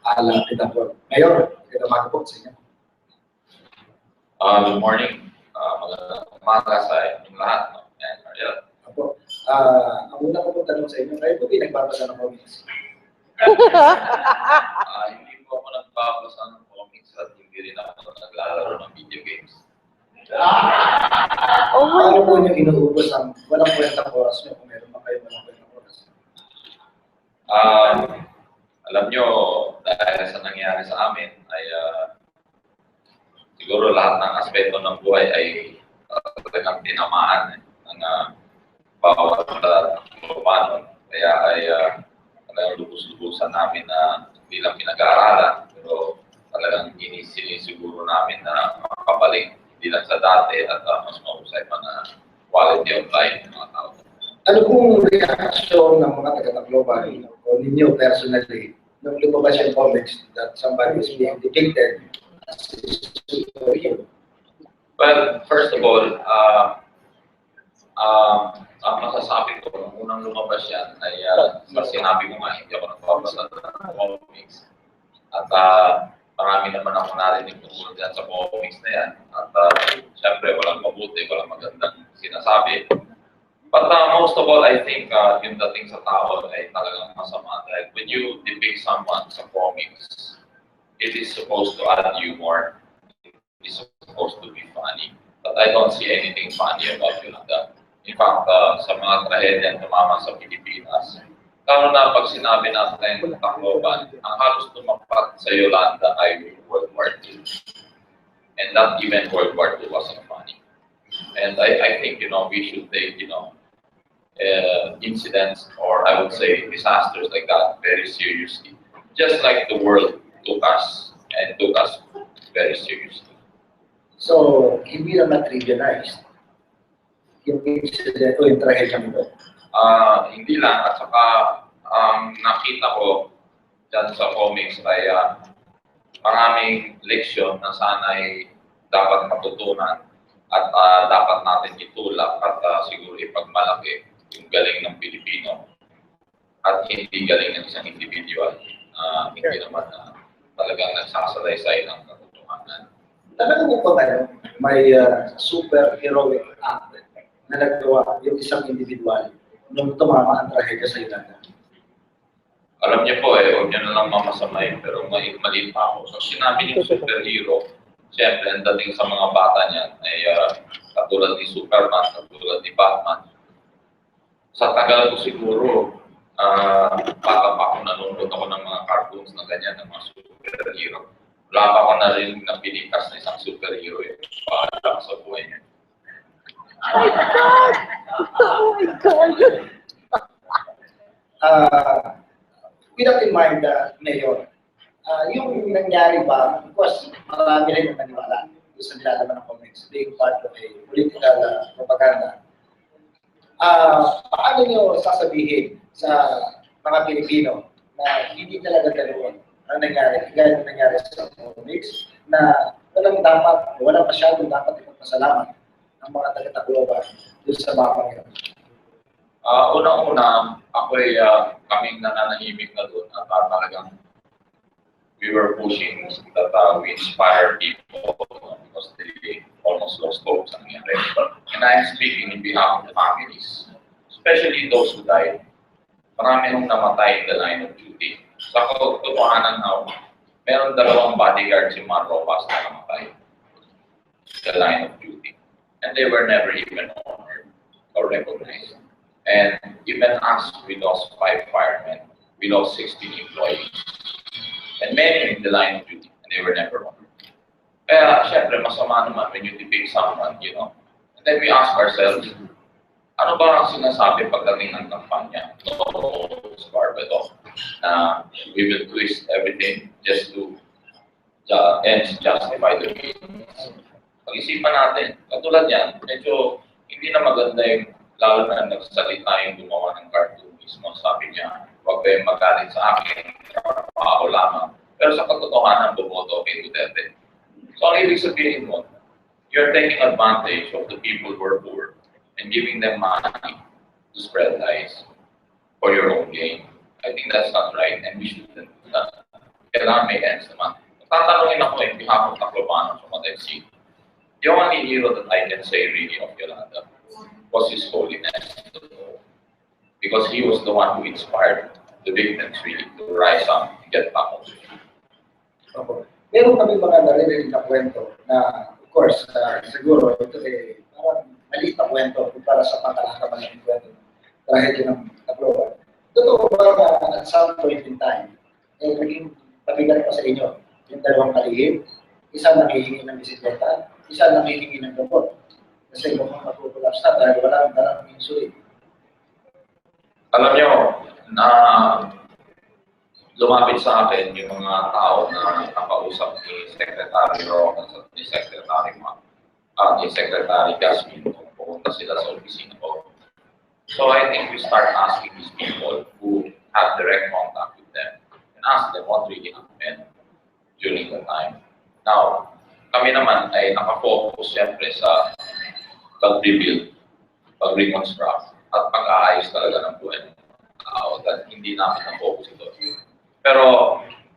Vitangcol. Mayor, ito po sa inyo. Good morning. Magandang umaga sa inyong lahat. And Ariel. Opo. Ang una ko po tanong sa inyo, kayo po pinagbabasa ng comics? Hindi po ako nagbabasa ng comics at hindi rin ako naglalaro ng video games. Paano po nyo inuubos ang walang kwentang oras nyo kung meron pa kayo walang kwentang oras? Alam nyo, dahil sa nangyari sa amin, ay siguro lahat ng aspeto ng buhay ay talagang tinamaan ng bawat paano. Kaya ay talagang lubos-lubusan namin na hindi lang pinag-aaralan, pero talagang sinisiguro namin na makabalik hindi lang sa dati at mas mahusay pa na quality of life ng mga tao. Ano pong reaksyon ng mga taga-Tacloban o ninyo personally nung lumabas yung comics that somebody is being depicted as a superhero? Well, first of all, ang masasabi ko, nung unang lumabas yan, ay sinabi ko nga, hindi ako nagbabasa ng comics. At marami naman ako narinig tungkol dyan sa comics na yan. At syempre, walang mabuti, walang magandang sinasabi. But most of all, I think yung dating sa tao ay talagang masama. Like when you depict someone sa comics, it is supposed to add humor. It is supposed to be funny. But I don't see anything funny about Yolanda. In fact, sa mga trahedya na tumama sa Pilipinas, lalo na pag sinabi natin ng Tacloban, ang halos tumapat sa Yolanda ay World War II. And not even World War II wasn't funny. And I think, we should take, incidents or I would say disasters like that very seriously. Just like the world took us very seriously. So, hindi na ma-trivialize yung incident o yung trahedya mo? Hindi lang. At saka, nakita ko dyan sa comics ay maraming leksyon na sana ay dapat matutunan at dapat natin itulak at siguro ipagmalaki yung galing ng Pilipino at hindi galing ng isang individual. Hindi naman talagang nagsasalaysay ng katotohanan. Talagang po ba may super heroic act na nagawa yung isang individual nung tumama ang trahedya sa Yolanda? Alam niyo po huwag niyo na lang mamasamay, pero mali pa ako. So sinabi niyo superhero, siyempre ang dating sa mga bata niyan ay katulad ni Superman, katulad ni Batman. Sa tagal ko siguro, bata pa ako nanonood ako ng mga cartoons na ganyan, ng mga superhero. Wala pa ako narinig na pinikas na isang superhero para sa buhay niya. Oh my God! Oh my God! With that in mind, Mayor, yung nangyari ba, because marami rin yung naniwala sa nilalaman ng comics, being part of a political propaganda, paano nyo sasabihin sa mga Pilipino na hindi talaga ganoon ang nangyari, kaya yung nangyari sa comics, na walang masyadong dapat ipagpasalamat ang mga taga-Tacloban doon sa mga Panginoon? Unang-una, kaming nananahimik na doon at talagang we were pushing that we inspire people because they almost lost hope sa nangyari. And I'm speaking in behalf of the families, especially those who died. Marami nung namatay in the line of duty. Sa katotohanan meron 2 bodyguards si Roma na namatay in the line of duty. And they were never even honored or recognized. And even us, we lost 5 firemen. We lost 16 employees. And many in the line of duty, and they were never honored. Kaya, syempre, masama naman when you depict someone, And then we ask ourselves, ano ba ang sinasabi pagdating ng kampanya? No, Scarbedo, na we will twist everything just to justify the means. Pag-isipan natin, katulad yan, medyo hindi na maganda yung lalo na nagsalita yung gumawa ng cartoon mismo. Sabi niya, huwag kayong magalit sa akin, ako lamang. Pero sa katotohanan, bumoto kay Duterte. So ang ibig sabihin mo, you're taking advantage of the people who are poor and giving them money to spread lies for your own gain. I think that's not right, and we shouldn't do that. Kaya kailangan may ends naman. Tatanungin ako in behalf of Tacloban from what I've seen. The only hero that I can say really of Yolanda was His Holiness. Because he was the one who inspired the victims really to rise up and get back on the feet. Meron kami mga narinig na kwento na, of course, siguro ito parang maliit na kwento para sa pangkalahatan ng kwento ng trahedya ng Tacloban. Totoo ba na at some point in time, naging pabigat pa sa inyo yung dalawang kalihim, isa nangihingi ng bisikleta, isa nangihingi ng gamot. Kasi mukhang magpupulaps na dahil walang dalang insulin. Alam nyo, na lumapit sa akin yung mga tao na nakausap ni Secretary Roma at ni Secretary Gasmin kung pumunta sila sa opisina ko. So I think we start asking these people who have direct contact with them and ask them what really happened during the time. Now, kami naman ay nakafocus siyempre sa pag-rebuild, pag-reconstruct, at pag-aayos talaga ng buhay ng tao dahil hindi namin na-focus ito. Pero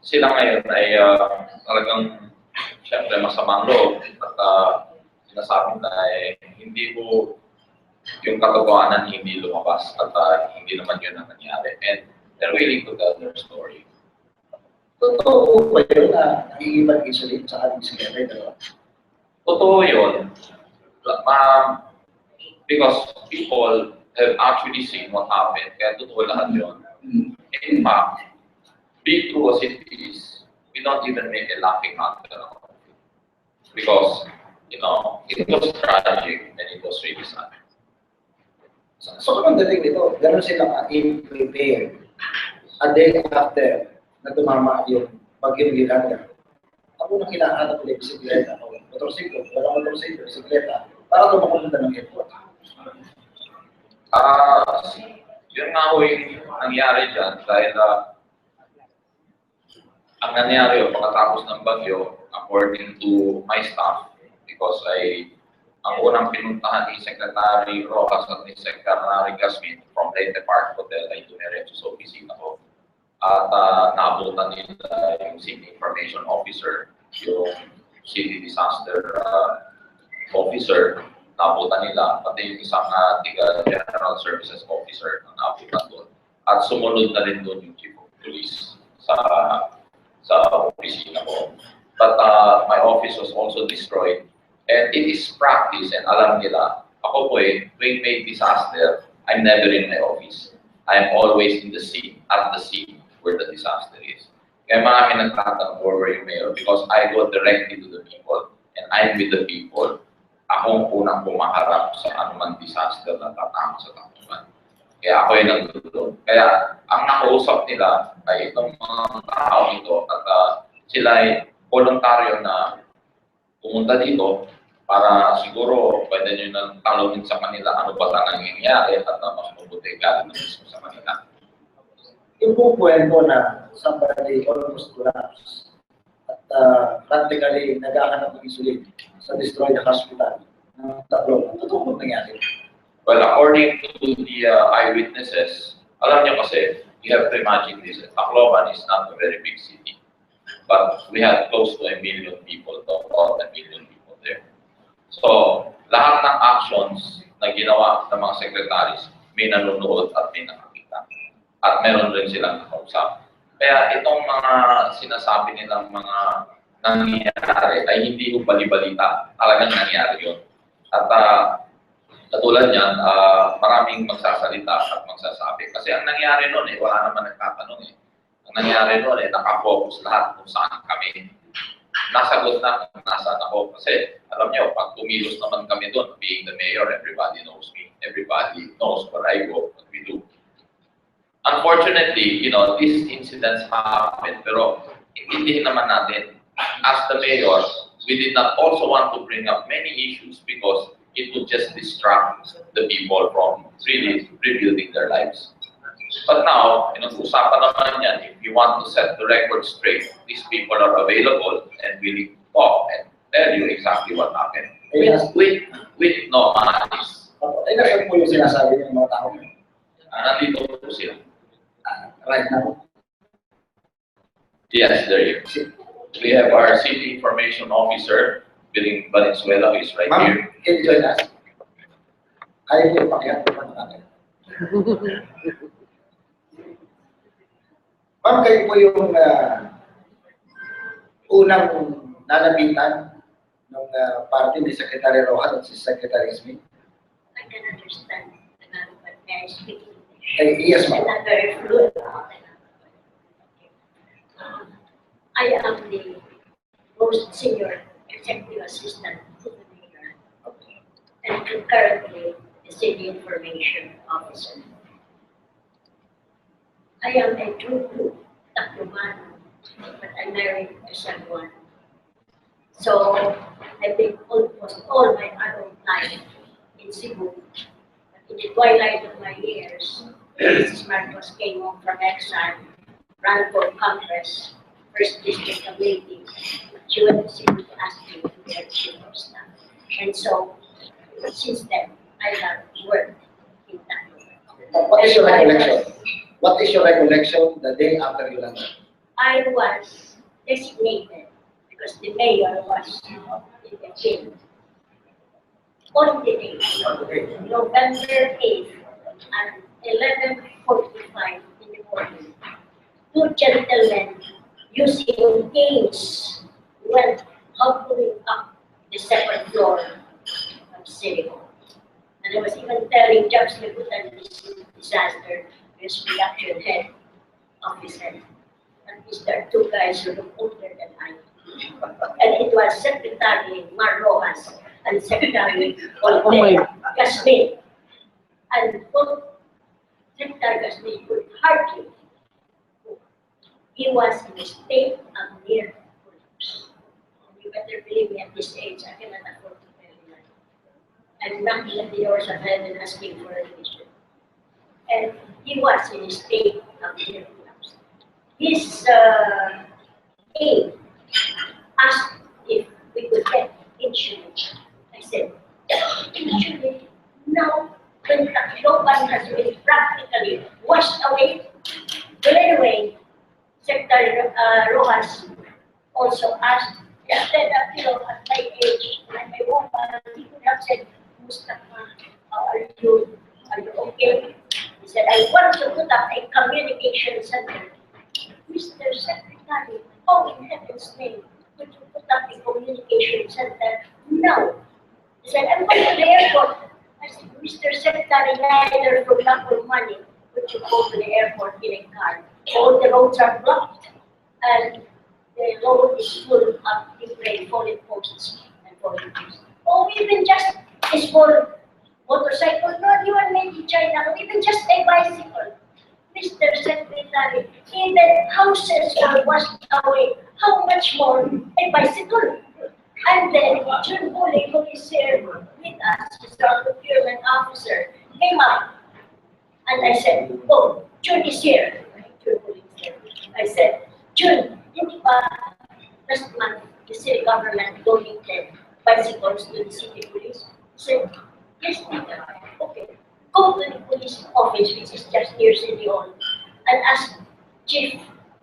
sila ngayon ay talagang siyempre masamang loob at sinasabi na hindi po yung katotohanan hindi lumabas at hindi naman yun ang nangyari. And they're willing to tell their story. Totoo ba yun na nangingibag insulin sa ating sinere? Totoo yun. Because people have actually seen what happened. Kaya totoo lahat yun. In fact, be true as it is, we don't even make a laughing matter out of it. Because, you know, it was tragic and it was really sad. So kung dating dito, gano'n silang in-prepare a day after na tumama yung bagyong Yolanda. Ako nang hinahanap nila yung bisikleta o motorsiklo, walang motorsiklo, bisikleta, para tumapunta ng airport. Yun nga ho yung nangyari dyan dahil ang nangyari pagkatapos ng bagyo, according to my staff, because ang unang pinuntahan ni Secretary Rojas at ni Secretary Gasmin from Leyte Park Hotel ay dumiretso sa opisina ko. At naabutan nila yung City Information Officer, yung City Disaster Officer, naabutan nila, pati yung isang General Services Officer na naabutan doon. At sumunod na rin doon yung Chief of Police sa opisina ko. But my office was also destroyed. And it is practice, and alam nila, ako po tuwing may disaster, I'm never in my office. I'm always in the scene, at the scene where the disaster is. Kaya marami nagtatanong where yung mayor because I go directly to the people and I'm with the people. Akong unang pumaharap sa anumang disaster na tatama sa Tacloban. Kaya ako yung nagtutulong. Kaya ang nakausap nila ay itong mga tao ito at sila ay voluntaryo na pumunta dito para siguro pwede nyo nang talungin sa kanila ano ba na nangyayari at mas mabuti galing mismo sa kanila. Yung pong kwento na somebody almost collapsed at practically naghahanap ng insulin sa destroyed hospital ng Tacloban. Totoo po nangyari? Well, according to the eyewitnesses, alam nyo kasi, you have to imagine this, Tacloban is not a very big city. But we had close to 1 million people, about 1 million people there. So, lahat ng actions na ginawa ng mga secretaries, may nanonood at may nakakita. At meron rin silang nakausap. Kaya itong mga sinasabi nilang mga nangyayari ay hindi ko bali-balita. Talagang nangyari yun. At katulad niyan, maraming magsasalita at magsasabi. Kasi ang nangyari noon wala naman nagtatanong Ang nangyari noon nakafocus lahat kung saan kami. Nasagot na kung nasaan ako. Kasi alam niyo, pag tumilos naman kami doon, being the mayor, everybody knows me. Everybody knows where I go, what we do. Unfortunately, you know, these incidents happen, pero intindihin naman natin, as the mayor, we did not also want to bring up many issues because it would just distract the people from really rebuilding their lives. But now, usapan naman yan, if you want to set the record straight, these people are available and willing to talk and tell you exactly what happened. With no malice. Nasaan po yung sinasabi ng mga tao? Nandito po sila. Right now. Yes, there you go. We have our City Information Officer, Valenzuela, who is right Ma'am, here. can you join us? Ayaw ko ipakyat ko pa natin. Ma'am, kayo po yung unang nanabitan ng party ni Secretary Rojas at si Secretary Smith. I can understand but may I speak English? Yes, ma'am. I'm not very fluent. I am the most senior executive assistant to the mayor and currently the city information officer. I am a true Tacloban, but I'm married to someone. So I've been almost all my adult life in Cebu. In the twilight of my years, Mrs. Marcos came home from exile, ran for Congress, first district of Lady. She went to Cebu to ask me to be her chief of staff. And so, since then, I have worked in Tacloban. What is your recollection? What is your recollection the day after you landed? I was designated because the mayor was in the field. On the day, November 8th at 11:45 in the morning, two gentlemen using canes went hobbling up the second floor of City Hall. And I was even telling Judge Libutan this disaster, his production head officer. And these are two guys who look older than I. And it was Secretary Rojas and Secretary Gasmin. And both Secretary Gasmin could hardly move. He was in a state of near collapse. You better believe me, at this age, I cannot afford to tell you that. I'm knocking at the doors of heaven asking for admission. And he was in a state of near collapse. His aide asked if we could get insurance. I said, insurance? No, when Tacloban has been practically washed away. But anyway, Secretary Rojas also asked, instead of, at my age, at my woman, he could have said, Mustafa, how are you? Are you okay? He said, I want to put up a communication center. Mr. Secretary, how in heaven's name would you put up a communication center? No. He said, I'm going to the airport. I said, Mr. Secretary, neither for love or money would you go to the airport in a car. All the roads are blocked and the road is full of debris, fallen posts and fallen trees. Or even just a small motorcycle, not you and me in China, or even just a bicycle. Mr. Secretary, even houses are washed away. How much more a bicycle? And then June Bully, who is here with us, is our procurement officer, came up. And I said, oh, June is here. June Bully is here. I said, June, hindi ba last month the city government donated bicycles to the city police? He said, yes, madam. Okay. Go to the police office, which is just near City Hall, and ask Chief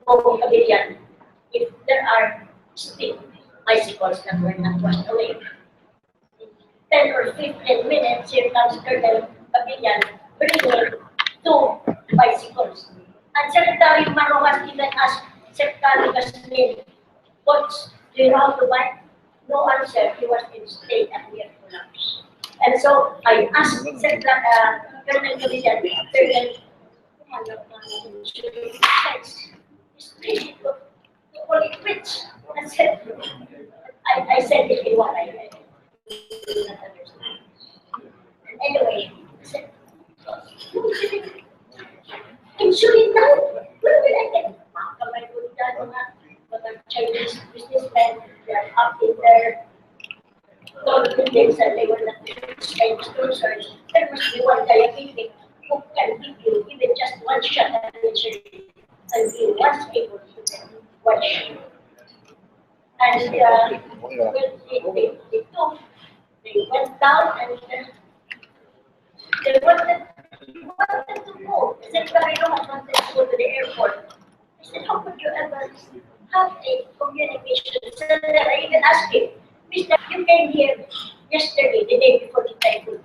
Kapihan if there are still bicycles that were not washed away. In 10 or 15 minutes, here comes Colonel Kapihan bringing two bicycles. And Secretary Rojas even asked Secretary Gasmin, "What do you know how to buy?" No answer. He was in state and near collapse. And so I asked Secretary Colonel Kapihan, Colonel, I said it in what I read. Did not understand. And anyway, I said, insulin now? Where will I get? Kamay ko dyan, mga Chinese businessmen, they're up in their buildings and they were not Chinese sponsors. There must be one diabetic who can give you even just one shot at insulin and he was able to get one shot. And they went down and they wanted to go. Secretary Rojas wanted to go to the airport. I said, how could you ever have a communication so that I even ask him, Mr. You came here yesterday, the day before the typhoon.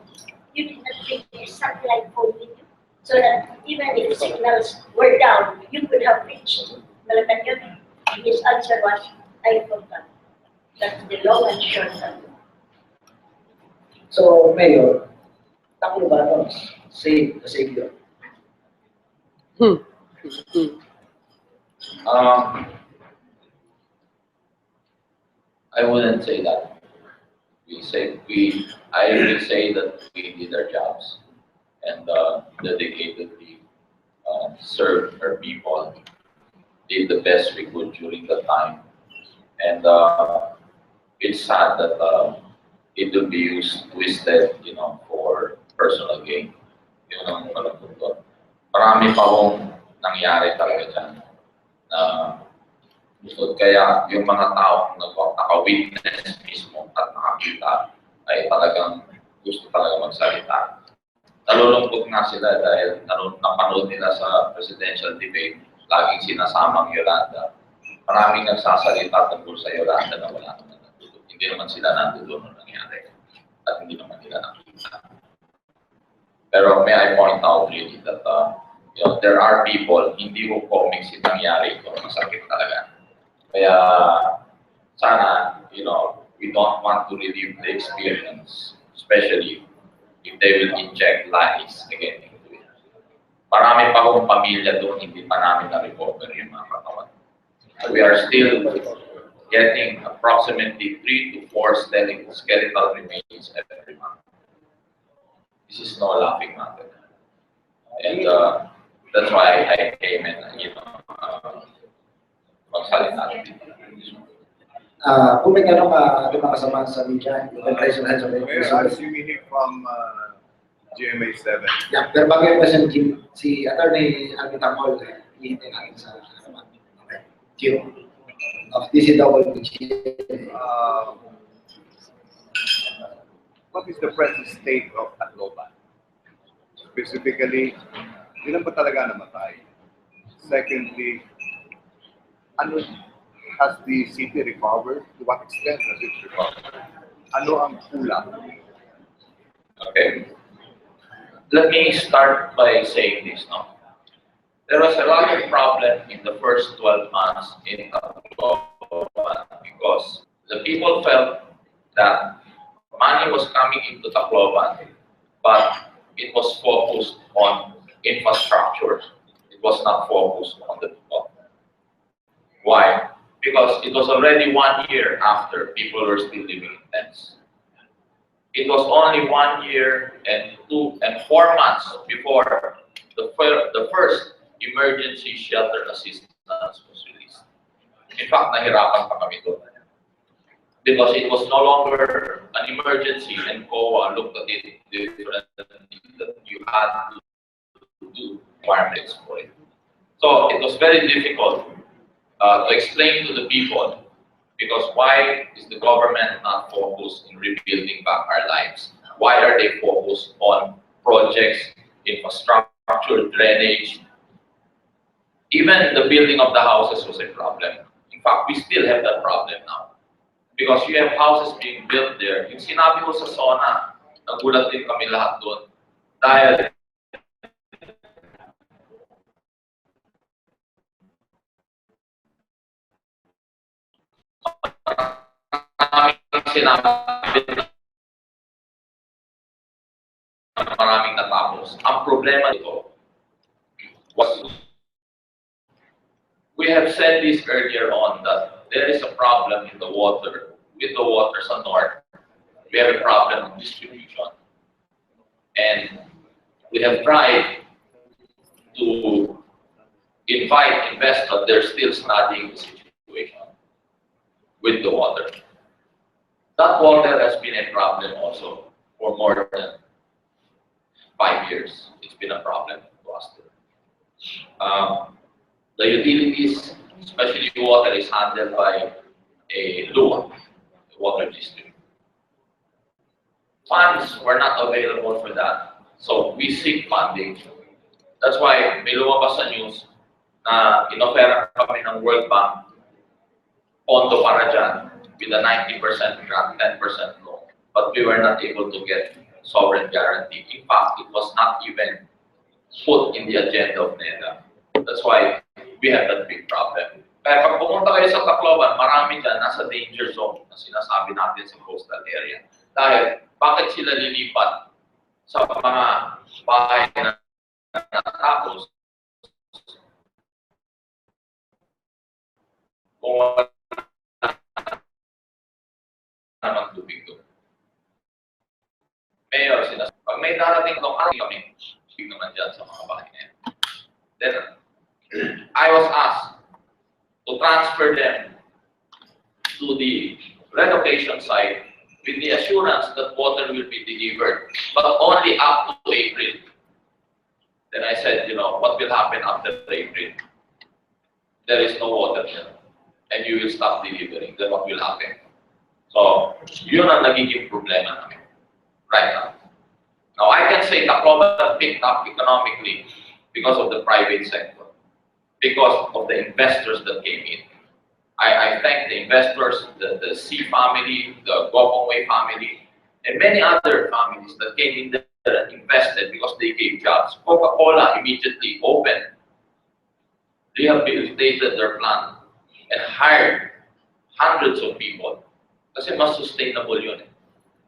You did not bring a satellite phone with you, so that even if the signals were down, you could have reached Malacanang. His answer was, I forgot. That's the long and short of it. So, Mayor, Tacloban save the savior. I wouldn't say that. I will say that we did our jobs and dedicatedly served our people, did the best we could during the time. And it's sad that it will be used, twisted, for personal gain. Yun ang malungkot doon. Marami pa akong nangyari talaga dyan. Kaya yung mga taong naka-witness mismo at nakakita ay talagang gusto talaga magsalita. Nalulungkot nga sila dahil napanood nila sa presidential debate, laging sinasamang Yolanda. Maraming nagsasalita tungkol sa Yolanda na wala naman nandun. Hindi naman sila nandun nung nangyari at hindi naman nila nakita. Pero may I point out really that there are people, hindi ko comics yung nangyari ito, masakit talaga. Kaya sana, we don't want to relive the experience, especially if they will inject lies again into it. Marami pa akong pamilya doon, hindi pa namin na-recover yung mga katawan. We are still getting approximately 3 to 4 skeletal remains every month. This is no laughing matter. And that's why I came and, magsalita. Kung may gano'ng mga kasama sa media, yung preparation heads of the Where is you from GMA 7? Yeah, pero bago yung question, si Attorney Vitangcol, hihintay natin sa okay. Q of DCWG. What is the present state of Tacloban? Specifically, ilan ba talaga namatay? Secondly, has the city recovered? To what extent has it recovered? Ano ang kulang? Okay. Let me start by saying this now. There was a lot of problem in the first 12 months in Tacloban because the people felt that money was coming into Tacloban, but it was focused on infrastructure. It was not focused on the people. Why? Because it was already 1 year after people were still living in tents. It was only 1 year and 4 months before the first emergency shelter assistance was released. In fact, nahirapan pa kami doon. Because it was no longer an emergency and COA looked at it differently, that you had to do requirements for it. So it was very difficult to explain to the people, because why is the government not focused in rebuilding back our lives? Why are they focused on projects, infrastructure, drainage? Even the building of the houses was a problem. In fact, we still have that problem now. Because you have houses being built there. Yung sinabi ko sa SONA, nagulat din kami lahat doon. Dahil maraming natapos. Ang problema ito was, we have said this earlier on, that there is a problem in the water, with the water sa north. We have a problem of distribution. And we have tried to invite investors, they're still studying the situation with the water. That water has been a problem also for more than 5 years. It's been a problem to us. The utilities, especially water, is handled by a LUA, the water district. Funds were not available for that, so we seek funding. That's why may lumabas sa news na inofera kami ng World Bank pondo para dyan with a 90% grant, 10% loan. But we were not able to get sovereign guarantee. In fact, it was not even put in the agenda of NEDA. That's why we have that big problem. Kaya pag pumunta kayo sa Tacloban, marami dyan nasa danger zone na sinasabi natin sa coastal area. Dahil, bakit sila lilipat sa mga bahay na natapos kung wala naman tubig doon? Mayor, pag may darating itong kami, tubig naman dyan sa mga bahay na yan. Then, I was asked to transfer them to the relocation site with the assurance that water will be delivered, but only up to April. Then I said, you know, what will happen after April? There is no water there, and you will stop delivering. Then what will happen? So, yun ang nagiging problema namin right now. Now, I can say Tacloban picked up economically because of the private sector, because of the investors that came in. I thank the investors, the C family, the Gopongway family, and many other families that came in there and invested because they gave jobs. Coca-Cola immediately opened, rehabilitated their plant, and hired hundreds of people. Kasi mas sustainable yun.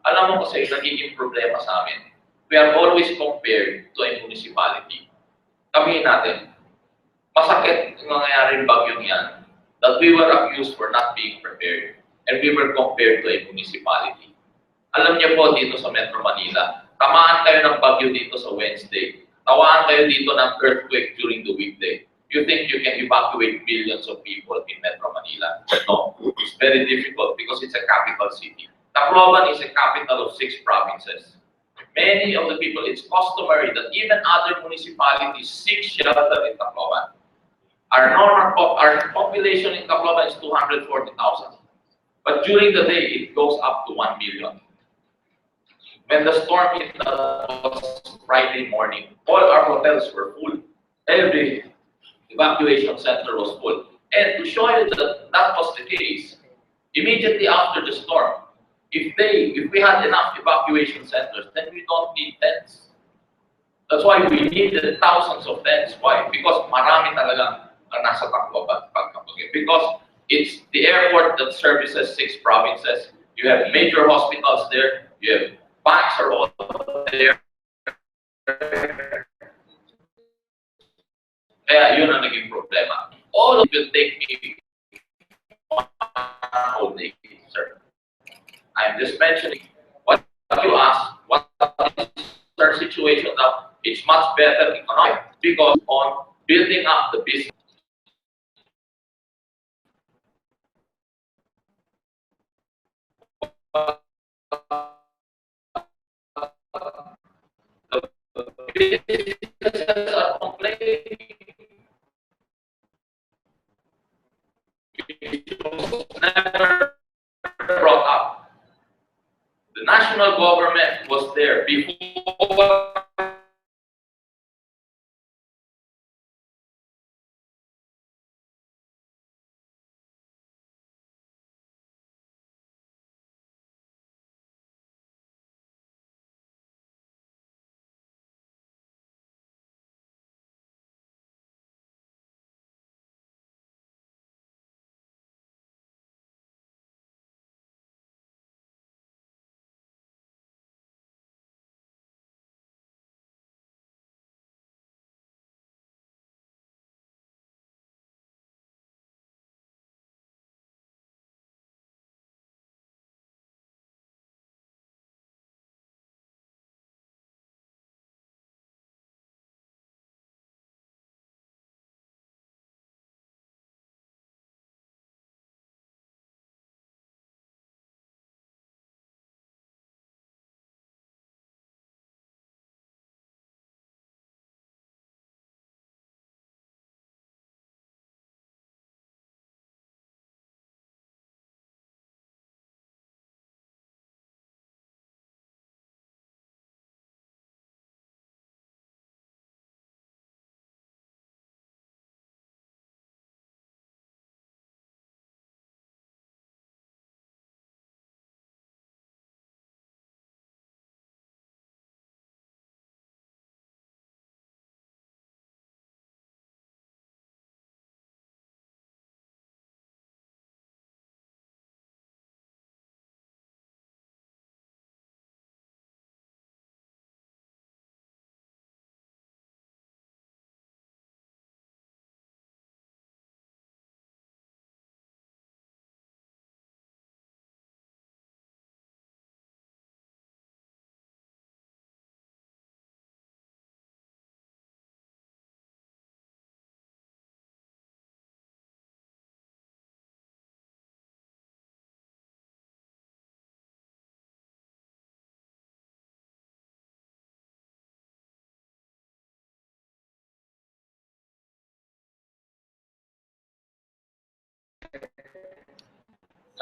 Alam mo kasi, nagiging problema sa amin. We are always compared to a municipality. Sabihin natin, masakit yung nangyayaring bagyong yan, that we were accused for not being prepared, and we were compared to a municipality. Alam niyo po, dito sa Metro Manila, tamaan kayo ng bagyo dito sa Wednesday, tawaan kayo dito ng earthquake during the weekday. You think you can evacuate millions of people in Metro Manila? No, it's very difficult because it's a capital city. Tacloban is a capital of 6 provinces. Many of the people, it's customary that even other municipalities seek shelter in Tacloban. Our population in Tacloban is 240,000. But during the day, it goes up to 1 million. When the storm hit was Friday morning, all our hotels were full. Every evacuation center was full. And to show you that that was the case, immediately after the storm, if we had enough evacuation centers, then we don't need tents. That's why we needed thousands of tents. Why? Because marami talagang nasa Tacloban pagkapagay. Because it's the airport that services 6 provinces. You have major hospitals there. You have banks are all there. Kaya yun ang naging problema. All of it will take me one whole day, sir. I'm just mentioning what you asked. What is our situation now? It's much better economic because on building up the business. Businesses are complaining. Never brought up. The national government was there before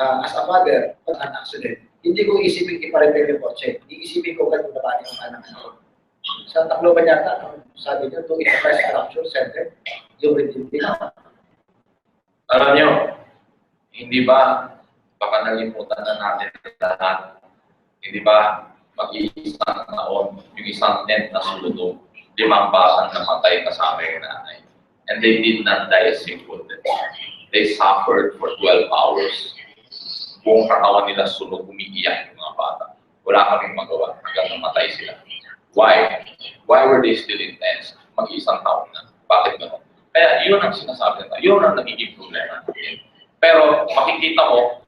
as a father, pag an accident, hindi ko isipin ipa-repair yung kotse. Iisipin ko kung nabali yung anak ko. Sa Tacloban yata, sabi niyo, to infrastructure center, yung rebuilding. Alam nyo, hindi ba, baka nalimutan na natin lahat, hindi ba, mag-iisang taon, yung isang tent na sulutong, 5 batang namatay kasama yung nanay. And they did not die a simple death. They suffered for 12 hours. Buong katawan nila sunog, umiiyak yung mga bata. Wala kaming magawa hanggang namatay sila. Why? Why were they still intense? Mag-isang taon na. Bakit gano'n? Kaya yun ang sinasabi natin. Yun ang nagiging problema natin. Pero makikita mo,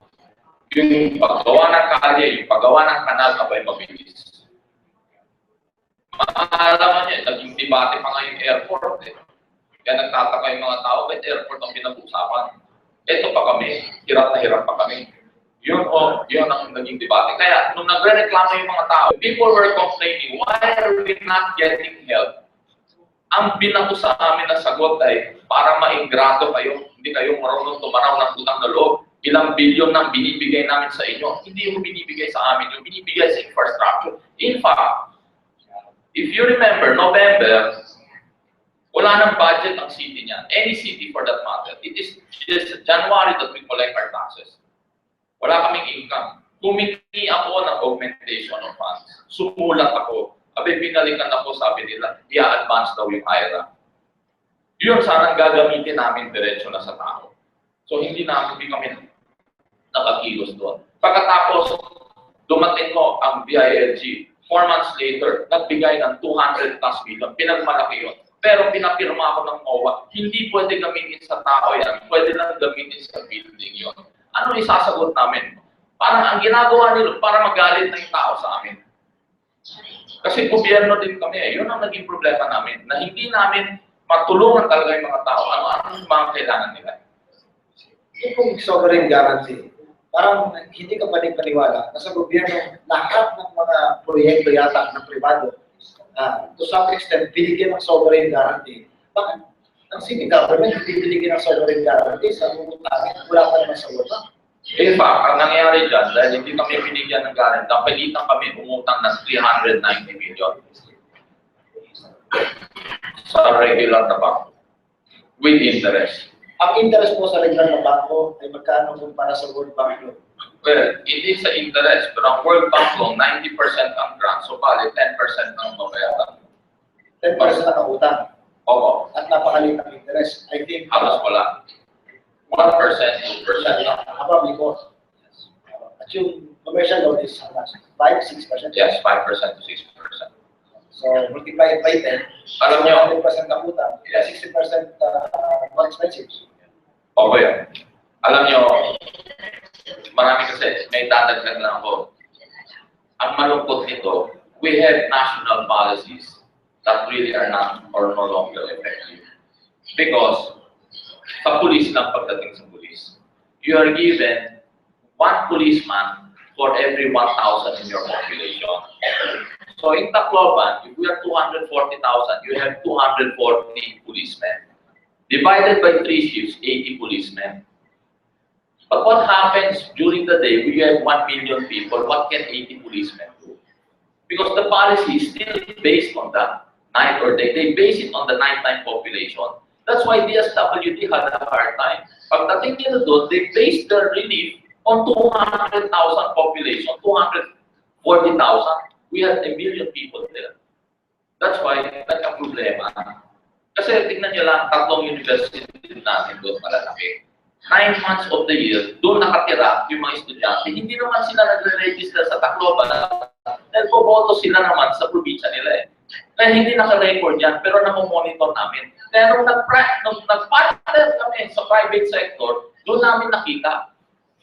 yung paggawa ng kalye, yung paggawa ng kanal, abay mabilis. Maalaman niya, naging debate pa nga yung airport. Kaya nagtataka yung mga tao, ba't airport ang pinag-usapan? Ito pa kami, hirap na hirap pa kami. Yun ang naging debate. Kaya nung nagre-reklamo yung mga tao, people were complaining, why are we not getting help? Ang binato sa amin na sagot ay, para ma-ingrato kayo, hindi kayo marunong tumanaw ng utang na loob. Ilang bilyon nang binibigay namin sa inyo. Hindi yung binibigay sa amin, yung binibigay sa infrastructure. In fact, if you remember, November, wala nang budget ang city niya. Any city for that matter. It is just January that we collect our taxes. Wala kaming income. Humingi ako ng augmentation of funds. Sumulat ako. Abay, binalikan ako, sabi nila, i-advance daw yung IRA. Yun sana gagamitin namin diretso na sa tao. So, hindi kami nakakilos doon. Pagkatapos, dumating ko ang BILG. 4 months later, nagbigay ng 200 plus million. Pinagmalaki yun. Pero pinapirma ako ng MOA. Hindi pwede gamitin sa tao yan. Pwede lang gamitin sa building yun. Ano isasagot namin? Parang ang ginagawa nila, para magalit na yung tao sa amin. Kasi gobyerno din kami. Yun ang naging problema namin. Na hindi namin matulungan talaga yung mga tao. Ano ang mga kailangan nila? Yung sovereign guarantee, parang hindi ka paniwala na sa gobyerno, lahat ng mga proyekto yata ng privado, to some extent, binigyan ng sovereign guarantee. Bakit? Ang city government, hindi binigyan ng sovereign guarantee sa umutangin, wala pa naman sa wala. In fact, ang nangyayari dyan, dahil hindi kami binigyan ng guarantee, napilitan kami umutang ng 390 million sa regular na banko with interest. Ang interest po sa regular na banko ay magkano kung para sa World Bank loan? Well, hindi sa interest, pero ang World Bank loan, 90% ang grant, so bali 10% ang mabayaran. 10% ang utang. Oo. At napakalit ang interest. I think Halos wala. 1%, 2% lang. Probably both. At yung commercial loan is how much? 5, 6%? Yes, 5% to 6%. So, multiply it by 10. Alam nyo, 100% ang utang. Yes. 60% more expensive. Okay. Alam nyo, marami kasi, may dadagdag lang ako. Ang malungkot nito, we have national policies that really are not or no longer effective. Because sa police lang pagdating sa police, you are given 1 policeman for every 1,000 in your population. So in Tacloban, if we are 240,000, you have 240 policemen. Divided by 3 shifts, 80 policemen. But what happens during the day, we have 1 million people, what can 80 policemen do? Because the policy is still based on the night or day. They base it on the nighttime population. That's why DSWD had a hard time. Pagdating nila doon, they based their relief on 200,000 population, 240,000. We had 1 million people there. That's why nagka-problema. Kasi tingnan nyo lang, 3 university natin doon malalaki. 9 months of the year, doon nakatira yung mga estudyante. Hindi naman sila nagre-register sa Tacloban. Nagpo-boto sila naman sa probinsya nila eh. Kaya hindi naka-record yan, pero namomonitor namin. Kaya nung nag-partner kami sa private sector, doon namin nakita.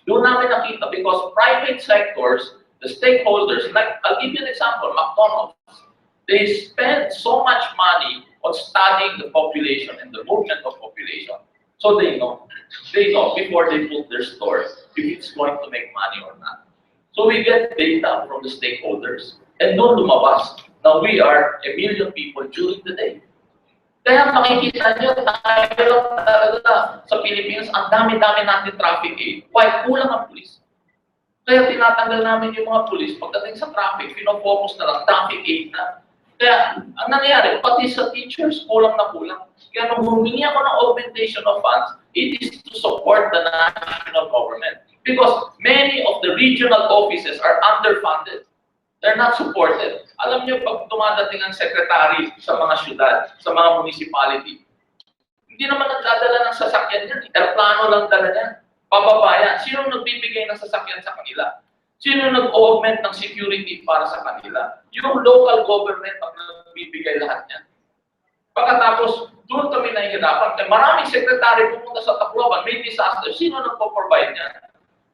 Doon namin nakita because private sectors, the stakeholders, like, I'll give you an example, McDonald's, they spend so much money on studying the population and the movement of population. So they know before they put their store if it's going to make money or not. So we get data from the stakeholders and doon lumabas. Now we are 1 million people during the day. Kaya makikita nyo tayo talaga sa Pilipinas, ang dami-dami natin traffic aid. Why? Kulang ang pulis. Kaya tinatanggal namin yung mga pulis. Pagdating sa traffic, pinofocus na lang, traffic aid na. Kaya, ang nangyayari, pati sa teachers, kulang na kulang. Kaya nung humingi ako ng augmentation of funds, it is to support the national government. Because many of the regional offices are underfunded. They're not supported. Alam niyo, pag dumadating ang secretary sa mga syudad, sa mga municipality, hindi naman nagdadala ng sasakyan yan. Airplano lang dala niya. Pababayan. Sino nagbibigay ng sasakyan sa kanila? Sino nag-augment ng security para sa kanila? Yung local government ang nagbibigay lahat niyan. Pagkatapos, doon kami nahihirapan. Maraming sekretary pumunta sa Tacloban, may disaster. Sino nagpo-provide niyan?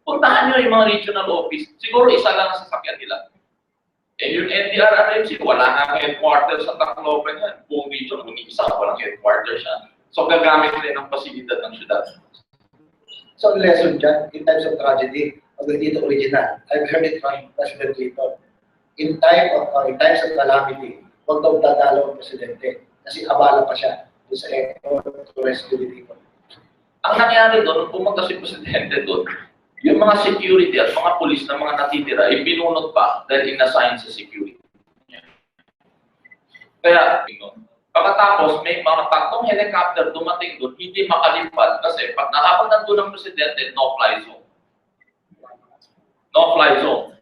Puntahan niyo yung mga regional office. Siguro isa lang ang sasakyan nila. Eh yung NDRRMC, wala nga headquarters sa Tacloban yan. Buong region, kung isa, walang headquarters siya. So gagamit din ng pasilidad ng syudad. So, ang lesson dyan, in times of tragedy, pag dito original, I've heard it from President Clinton. In times of calamity, huwag daw dadalaw ang presidente kasi abala pa siya doon sa effort to rescue the people. Ang nangyari doon, pumunta si presidente doon, yung mga security at mga pulis na mga natitira, ibinunod pa dahil inassign sa security. Kaya, pagkatapos, may mga tatlong helicopter dumating doon, hindi makalipad kasi pag nakapag nandun ang presidente, no-fly zone. No-fly zone.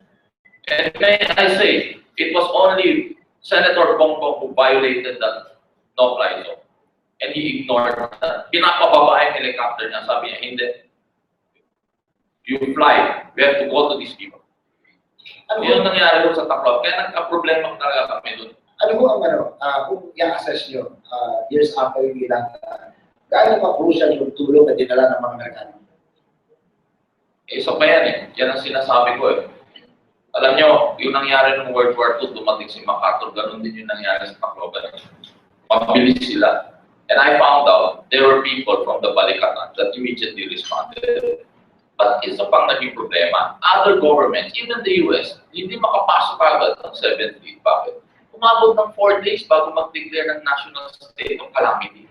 And may I say, it was only Senator Bongbong who violated that no-fly zone. And he ignored that. Pinapababa yung helicopter niya. Sabi niya, hindi. You fly. We have to go to these people. Yun nangyari doon sa Tacloban. Kaya nagka-problema talaga kami doon. Ano mo ang kung i-assess nyo, years after yung ilang, gaano pa crucial yung tulong na dinala ng mga Amerikano? Isa pa yan eh. Yan ang sinasabi ko eh. Alam nyo, yung nangyari ng World War II, dumating si MacArthur, ganun din yung nangyari sa Tacloban. Mabilis sila. And I found out there were people from the Balikatan that immediately responded. But isa pang naging problema, other governments, even the US, hindi makapasok agad ng 7th fleet. Bakit? Umabot ng 4 days bago mag-declare ng national state of calamity.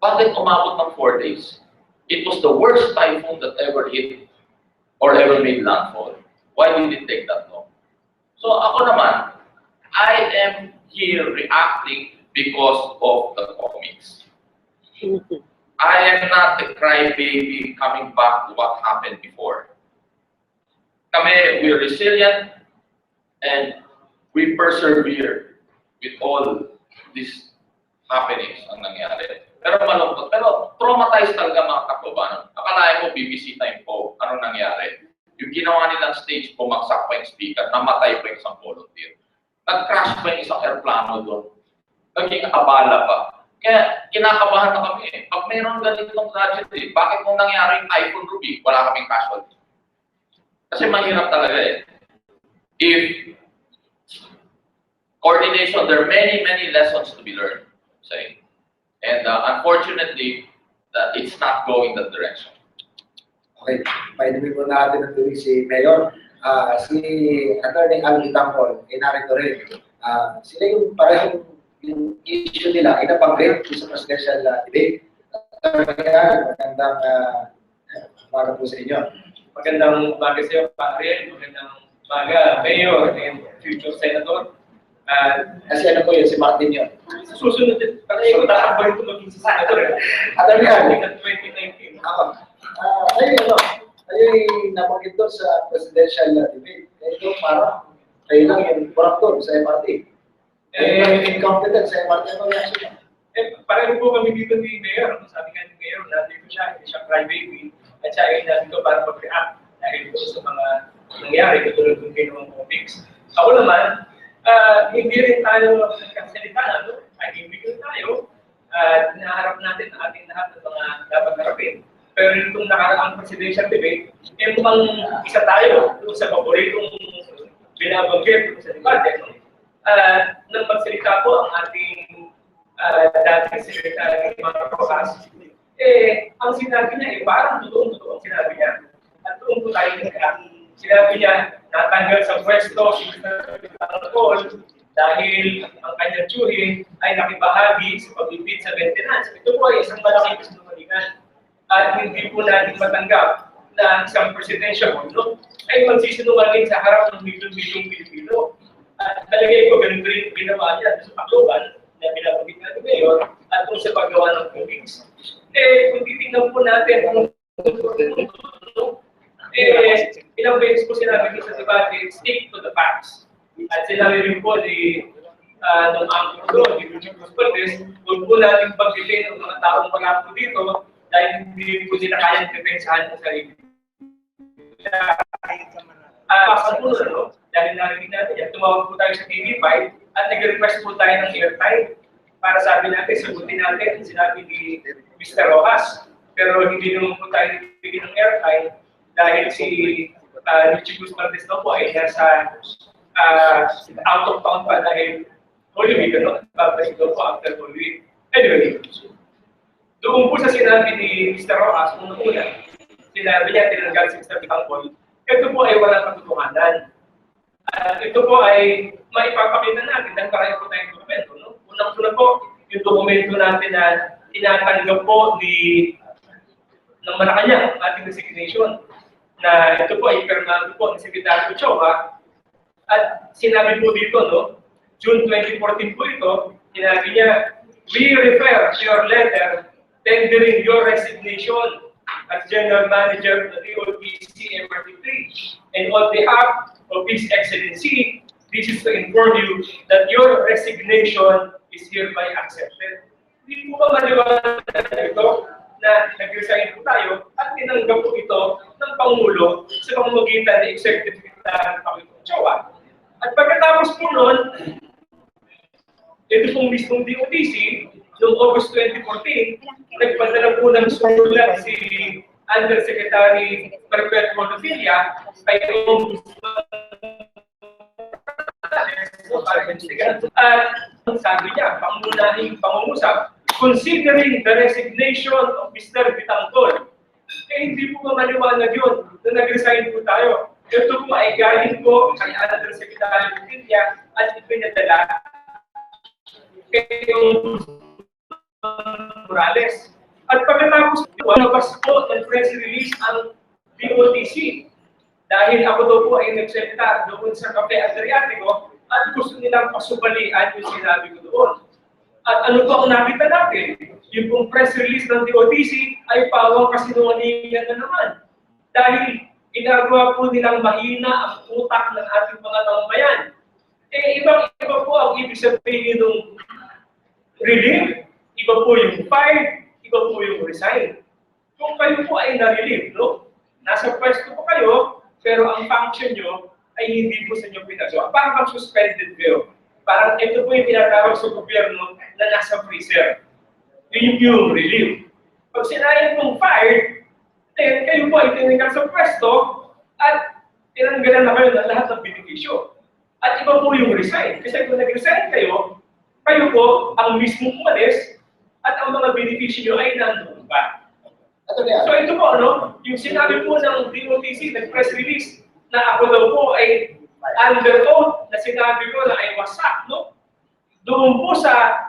Bakit umabot ng 4 days? It was the worst typhoon that ever hit or ever made landfall. Why did it take that long? So ako naman, I am here reacting because of the comics. I am not the crybaby coming back to what happened before. We're resilient and we persevere with all these happenings ang nangyari. Pero malungkot. Pero traumatized talaga mga Tacloban. Akalain mo, BBC time po, ano nangyari? Yung ginawa nilang stage, bumagsak pa yung speaker, namatay pa yung isang volunteer. Nag-crash pa yung isang airplano doon. Naging abala pa. Kaya kinakabahan na kami eh. Pag mayroong ganitong tragedy, bakit kung nangyari yung Typhoon Ruby, wala kaming casualty? Kasi mahirap talaga eh. If coordination, there are many lessons to be learned. Say. And unfortunately, it's not going that direction. Okay, painumin mo natin ang tuloy si Mayor. Si Attorney Vitangcol, narito rin. Sila yung parehong yung issue nila, inapag-rate sa presidential debate. Magandang umaga po sa inyo. Magandang umaga sa iyo, Padre. Magandang umaga, Mayor and future Senator. Kasi ano po yun, si Martin yun. Sa susunod din, pala yung tatakbo ito maging sa Senator. Attorney Al, 2019. ayun nabanggit doon sa presidential debate. Ito parang kayo lang yung corruptor sa MRT. Incompetent sa MRT ang reaction. Pareho po kami dito ni Mayor. Sabi nga ni Mayor, nandito siya, hindi siya crybaby. At siya ay nandito para mag-react dahil po sa mga nangyari, katulad ng ginawang comics. Ako naman, hindi rin tayo nagkasalita, no? Ay hindi tayo. Hinaharap natin ang ating lahat ng mga dapat harapin. Pero itong nakaraang presidential debate, mukhang isa tayo sa paboritong binabanggit sa debate. No? Nang magsalita po ang ating dating Secretary Marcos, ang sinabi niya parang totoong-totoo ang sinabi niya. At doon po tayo sinabi niya, natanggal sa pwesto si Vitangcol dahil ang kanyang tiyuhin ay nakibahagi sa pagbibid sa maintenance. Ito po ay isang malaking kasinungalingan at hindi po natin matanggap na isang presidential no, ay magsisinungaling sa harap ng milyon-milyong Pilipino. At talagay ko ganun rin ginawa niya sa Tacloban na pinapagit natin ngayon at kung sa paggawa ng comics. Kung titignan po natin ilang beses po sinabi ko sa debate, stick to the facts. At sinabi rin po ni ng angkor doon, ni Romualdez, huwag po natin pagpilin ng mga taong wala po dito dahil hindi po sila kayang depensahan sa sarili. Pasan po no? Dahil narinig natin yan, tumawag po tayo sa TV5 at nag-request po tayo ng airtime para sabi natin, sagutin natin, sinabi ni Mr. Rojas. Pero hindi naman po tayo bigyan ng airtime dahil si Richie Guzmaldez na po ay nasa out of town pa dahil Holy Week, ano? Babalik daw po after Holy Week. Anyway, doon po sa sinabi ni Mr. Rojas, una-una, sinabi niya, tinanggal si Mr. Vitangcol, ito po ay walang katotohanan. Ito po ay maipapakita natin dahil karaya po tayong dokumento. No? Unang-una po, yung dokumento natin na tinatanggap po ng Malacanang, ating resignation, na ito po ay permado po ng Secretary Ochoa. At sinabi po dito, no, June 2014 po ito, sinabi niya, we refer to your letter tendering your resignation as General Manager of the DOTC MRT3. And on behalf of His Excellency, this is to inform you that your resignation is hereby accepted. Hindi po ba maliwanag ito na nag-resign po tayo at tinanggap po ito ng Pangulo sa pamamagitan ng Executive Secretary ng Pangulong Ochoa. At pagkatapos po noon, ito pong mismong DOTC, noong August 2014, nagpadala po ng sulat si Undersecretary Perpetual Villa kay at sabi niya, pangunahing pangungusap, considering the resignation of Mr. Vitangcol. Hindi po maliwanag yun na nag-resign po tayo. Ito po ay galing po kay Undersecretary Villa at ipinadala kay Morales. At pagkatapos lumabas po ng press release ang DOTC dahil ako daw po ay nagsalita doon sa Cafe Adriatico at gusto nilang pasubalian yung sinabi ko doon. At ano po ang nakita natin? Yung pong press release ng DOTC ay pawang kasinungalingan na naman. Dahil ginagawa po nilang mahina ang utak ng ating mga mamamayan. Ibang-iba po ang ibig sabihin ng relieve, iba po yung fire, iba po yung resign. Kung kayo po ay na-relieve, no? Nasa pwesto po kayo, pero ang function nyo ay hindi po sa inyo pinagawa. Parang suspended kayo. Parang ito po yung tinatawag sa gobyerno na nasa freezer. Yun yung relieve. Pag sinayin pong fired, then kayo po ay tinanggal sa pwesto at tinanggalan na kayo ng lahat ng benepisyo. At iba po yung resign. Kasi kung nag-resign kayo, kayo po ang mismong umalis at ang mga benepisyo nyo ay nandun pa. So ito po, ano, yung sinabi po ng DOTC, nag-press release, na ako daw po ay under oath na sinabi ko na ay wasak, no? Doon po sa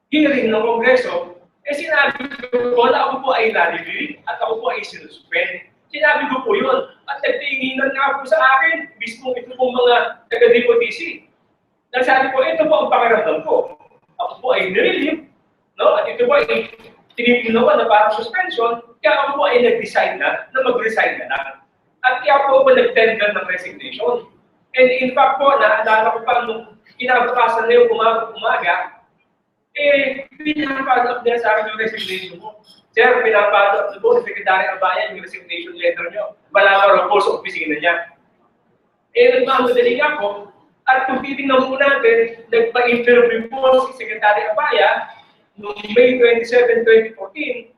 hearing ng Kongreso, sinabi ko na ako po ay nalilid at ako po ay sinususpend. Sinabi ko po yun. At nagtinginan nga po sa akin, mismo ito pong mga taga-DOTC. Nagsabi ko, ito po ang pakiramdam ko. Ako po ay nirelieve, no? At ito po ay tinitinawa na parang suspension, kaya ako po ay nag-decide na mag-resign na lang. At kaya po ako nag-tender ng resignation. And in fact po, naalala ko pa nung kinabukasan na yung umaga, pinapag-up nila sa akin yung resignation mo. Sir, pinapag-up na po sa Secretary ng Bayan yung resignation letter nyo. Wala ka raw po sa opisina niya. Nagmamadali ako, at kung titignan po natin, nagpa-interview po si Secretary ng Bayan noong May 27, 2014.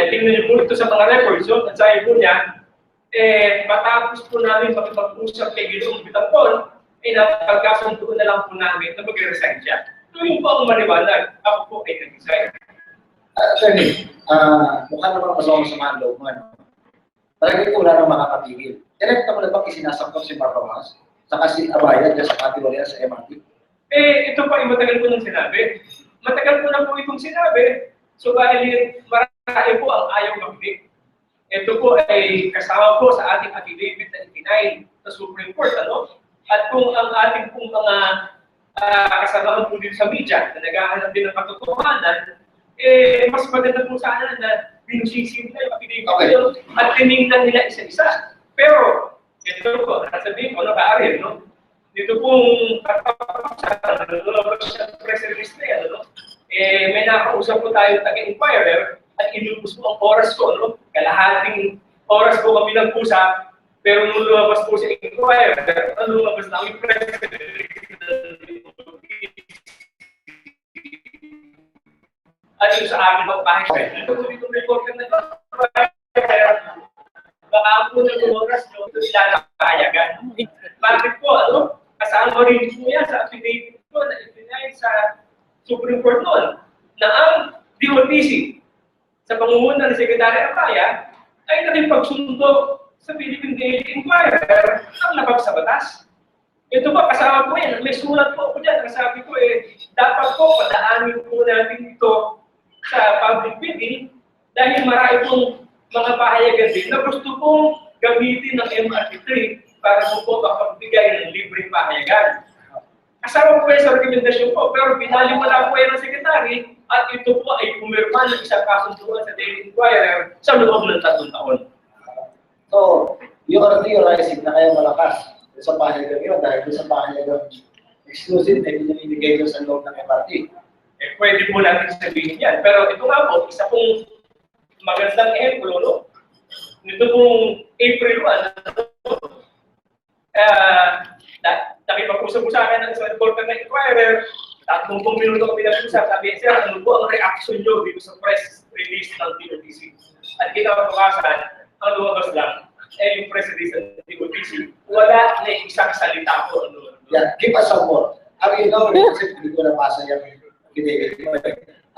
Tingnan niyo po ito sa mga records, at sabi po niya, matapos po namin makipag-usap kay Ginoong Vitangcol, napagkasundo na lang po namin na mag-resign siya. Tuwing po ang maliwanag, ako po ay nag-resign. Attorney, mukha naman masama-samahan loob mo. Talagang wala nang makakapigil. Kaya kita mo na bang isinasangkot si Marpamas sa kasi abayan dyan sa katiwalya sa MRT? Ito pa ay matagal ko nang sinabi. Matagal ko na po itong sinabi. So dahil marami po ang ayaw makinig. Ito po ay kasama po sa ating affidavit na itinay sa Supreme Court, ano? At kung ang ating pong mga kasamahan po dito sa media na naghahanap din ng katotohanan, mas maganda po sana na binusisi nila yung affidavit at tinignan nila isa-isa. Pero, ito po, nasabihin ko, naka-aril, no? Dito pong press release na yan, no? May nakausap po tayo taga-inquirer at inubos po ang oras ko, no? Kalahating oras po kami nag-usap, pero nung lumabas po sa inquirer, lumabas na ang press release. At yung sa akin pang pahay, ito po ditong reporter na ito, baka po na oras nyo, ito sila nakayagan. Bakit po, ano? Kasama rin po yan sa affidavit ko na itinay sa Supreme Court noon na ang DOTC sa pangunguna ng Secretary Apaya ay nakipagsundo sa Philippine Daily Inquirer ang labag sa batas. Ito po, kasama po yan. May sulat po ako dyan. Sabi ko, dapat po padaanin po natin ito sa public bidding dahil marami pong mga pahayagan din na gusto pong gamitin ng MRT3 para po makapagbigay ng libreng pahayagan. Kasama po yan sa rekomendasyon po, pero binaliwala po yan ng Secretary at ito po ay pumirma ng isang kasunduan sa Daily Inquirer sa loob ng 3 taon. So, you are theorizing na kayo malakas sa pahayagan yun dahil sa pahayagan exclusive na binibigay sa loob ng MRT. Pwede po natin sabihin yan. Pero ito nga po, isa pong magandang ehemplo, no? Nito pong April 1, nakipag-usap po sa akin ng isang reporter na inquirer, 30 minuto kami nag-usap, sabi, sir, ano po ang reaction nyo dito sa press release ng DOTC? At kinabukasan, ang lumabas lang, yung press release ng DOTC, wala na isang salita po. Yeah, give us some more. Are you know, kasi hindi ko nabasa yung pinigil mo.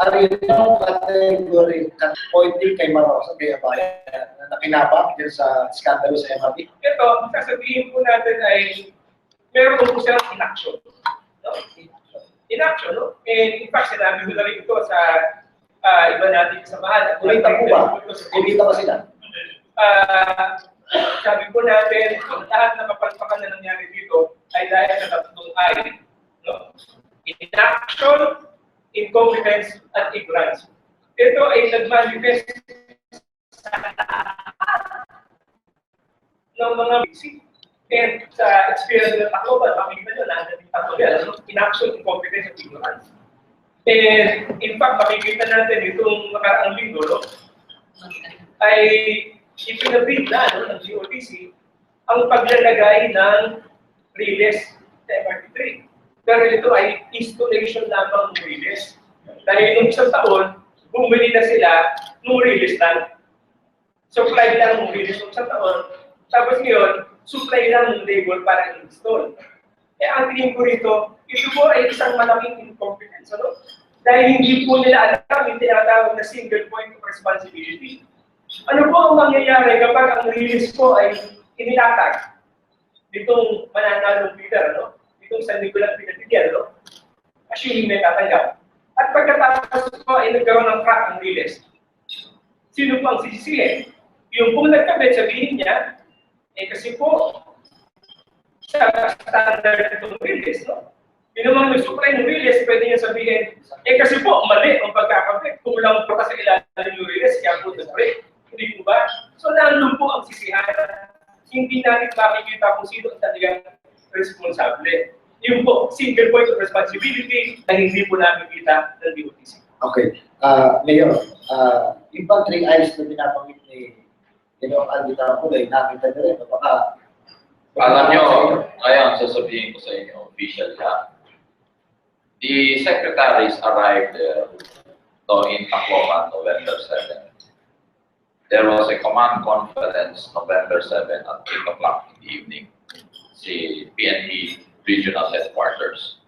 Are you know, category pointing kay Marosa, kay Abaya, na nakinabang din sa skandalo sa MRT? Ito, sasabihin po natin ay meron po silang inaction. No? Inaction, no? And in fact, sinabi ko na rin ito sa iba nating kasamahan. Kumita po ba? Kumita ba sila? Sabi po natin, lahat ng kapalpakan na nangyari dito ay dahil sa tatlong I. No? Inaction, incompetence, at ignorance. Ito ay nag-manifest ng mga basic. And sa experience ng Tacloban, makikita nyo na ang Tacloban, inaction, incompetence, at ignorance. And in fact, makikita natin itong nakaraang linggo, no? Ay ipinabid na ng DOTC ang paglalagay ng relays sa MRT3. Pero ito ay installation lamang ng relays. Dahil nung isang taon, bumili na sila ng relays lang. Supply lang ng relays nung isang taon. Tapos ngayon, supply lang ng label para i-install. Ang tingin ko rito, ito po ay isang malaking incompetence. Ano? Dahil hindi po nila alam yung tinatawag na single point of responsibility. Ano po ang mangyayari kapag ang release po ay inilatag nitong mananalong bidder, no? Itong San Nicolas pinatibyan, no? Assuming may tatanggap. At pagkatapos po ay nagkaroon ng crack ang release. Sino po ang sisisihin? Yung pong nagkabit, sabihin niya, kasi po, sa standard itong release, no? Yung naman nag-supply ng release, pwede niya sabihin, kasi po, mali ang pagkakabit. Kulang po kasi ilalim yung release, kaya po nag-break. Hindi po ba? So, nandun po ang sisihan. Hindi natin makikita kung sino ang talagang responsable. Yung po, single point of responsibility na hindi po nakikita ng DOTC. Okay. Mayor, yung bang 3 eyes na binabanggit ni Vitangcol ay nakita nyo rin. Baka alam nyo, ngayon sasabihin ko sa inyo, official siya. The secretaries arrived there in Tacloban, November 7. There was a command conference November 7 at 8 o'clock in the evening, the PNP regional headquarters,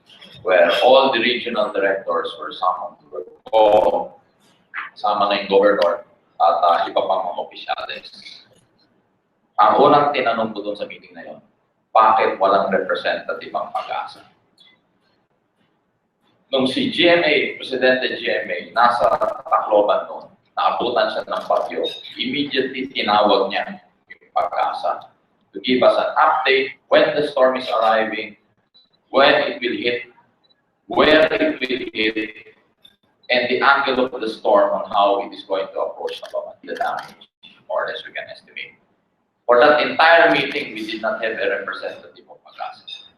where all the regional directors were summoned to go, sama na yung governor at iba pang mga opisyales. Ang unang tinanong ko doon sa meeting na yun, bakit walang representative ang pag-asa? Nung si GMA, Presidente GMA, nasa Tacloban noon, naabutan siya ng bagyo, immediately tinawag niya yung Pag-asa to give us an update when the storm is arriving, when it will hit, where it will hit, and the angle of the storm on how it is going to approach the damage, more or less we can estimate. For that entire meeting, we did not have a representative of Pag-asa.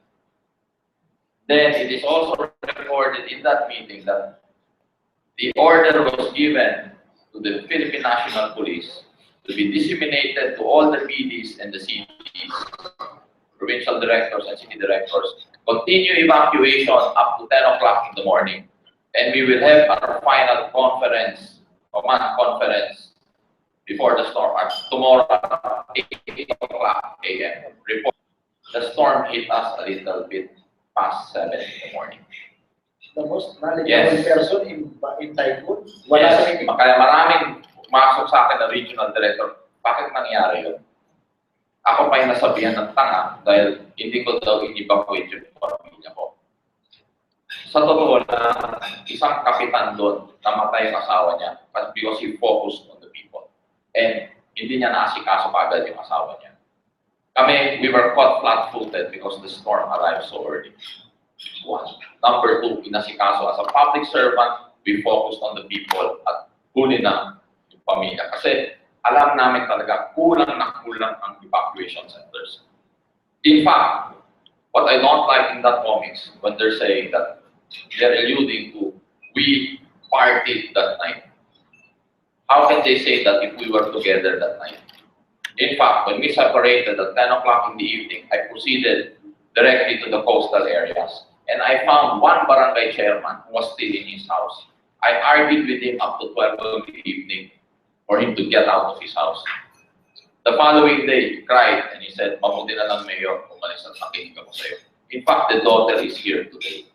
Then it is also recorded in that meeting that the order was given to the Philippine National Police to be disseminated to all the PDs and the CDs, provincial directors and city directors, continue evacuation up to 10 o'clock in the morning. And we will have our final conference, command conference, before the storm, tomorrow at 8 o'clock a.m. Report. The storm hit us a little bit past 7 in the morning. The most knowledgeable person in Typhoon? Wala Yes, sa meeting. kaya maraming pumasok sa akin na regional director, bakit nangyari yun? Ako pa yung nasabihan ng tanga dahil hindi ko daw in-evacuate yung pamilya ko. Sa totoo na, isang kapitan doon, namatay yung asawa niya because he focused on the people. And hindi niya naasikaso agad yung asawa niya. Kami, we were caught flat-footed because the storm arrived so early. One. Number two, inasikaso. As a public servant, we focused on the people at huli na yung pamilya. Kasi alam namin talaga, kulang na kulang ang evacuation centers. In fact, what I don't like in that comics, when they're saying that they're alluding to, we partied that night. How can they say that if we were together that night? In fact, when we separated at 10 o'clock in the evening, I proceeded directly to the coastal areas. And I found one barangay chairman who was still in his house. I argued with him up to 12 in the evening for him to get out of his house. The following day, he cried and he said, "Mabuti na lang, Mayor, umalis at nakinig ako sa'yo." In fact, the daughter is here today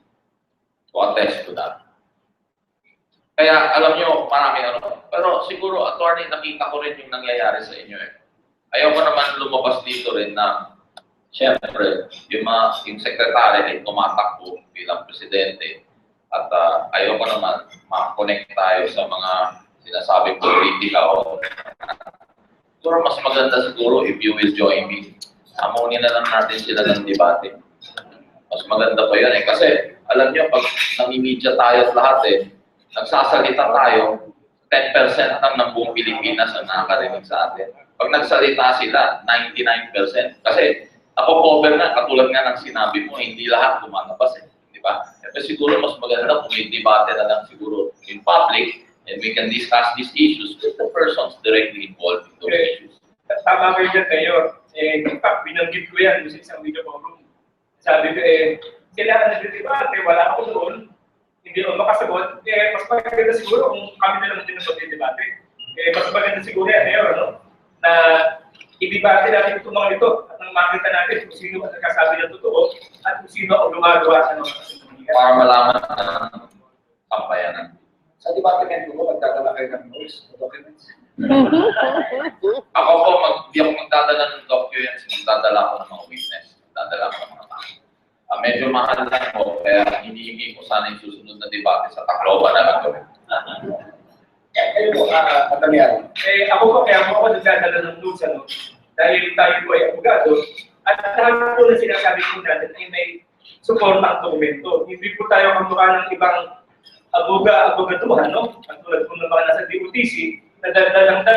to attest to that. Kaya alam nyo, marami ano. Pero siguro, attorney, nakita ko rin yung nangyayari sa inyo eh. Ayoko naman lumabas dito rin na, siyempre, yung sekretary ay tumatakbo bilang presidente. At ayoko naman makakonect tayo sa mga sinasabing politika o siguro mas maganda siguro if you will join me. Amunin na lang natin sila ng debate. Mas maganda pa yun eh. Kasi alam nyo, pag nami-media tayo at lahat eh, nagsasalita tayo, 10% lang ng buong Pilipinas ang nakakarinig sa atin. Pag nagsalita sila, 99%. Kasi ako cover na, katulad nga ng sinabi mo, hindi lahat lumalabas eh. Di ba? Pero siguro mas maganda kung may debate na lang siguro in public and we can discuss these issues with the persons directly involved in those issues. Tama kayo dyan kayo. In fact, binanggit ko yan sa isang video forum. Sabi ko, kailangan nag-debate, wala ako doon. Hindi ako makasagot. Mas maganda siguro kung kami na lang din ang pag-debate. Mas maganda siguro yan, Mayor, no? Na i-debate natin itong mga ito at nang makita natin kung sino ang nagkasabi ng totoo at kung sino ang gumagawa sa mga kasundugan. Para malaman ang sampayanan. Sa department ko, magdadala kayo ng notes, documents. Ako po, hindi ako magdadala ng documents, magdadala ako ng mga witness, magdadala ako ng mga tao. Medyo mahal lang po, kaya hinihingi ko sana yung susunod na debate sa Tacloban na lang gawin. Kayo po, Atalian. Ako po, kaya ako nagdadala ng notes, ano? Dahil tayo po ay abogado, at lahat po na sinasabi ko natin ay may support ang dokumento. Hindi po tayo kamukha ng ibang abogaduhan, no? At tulad po ng mga nasa DOTC, nadadalang na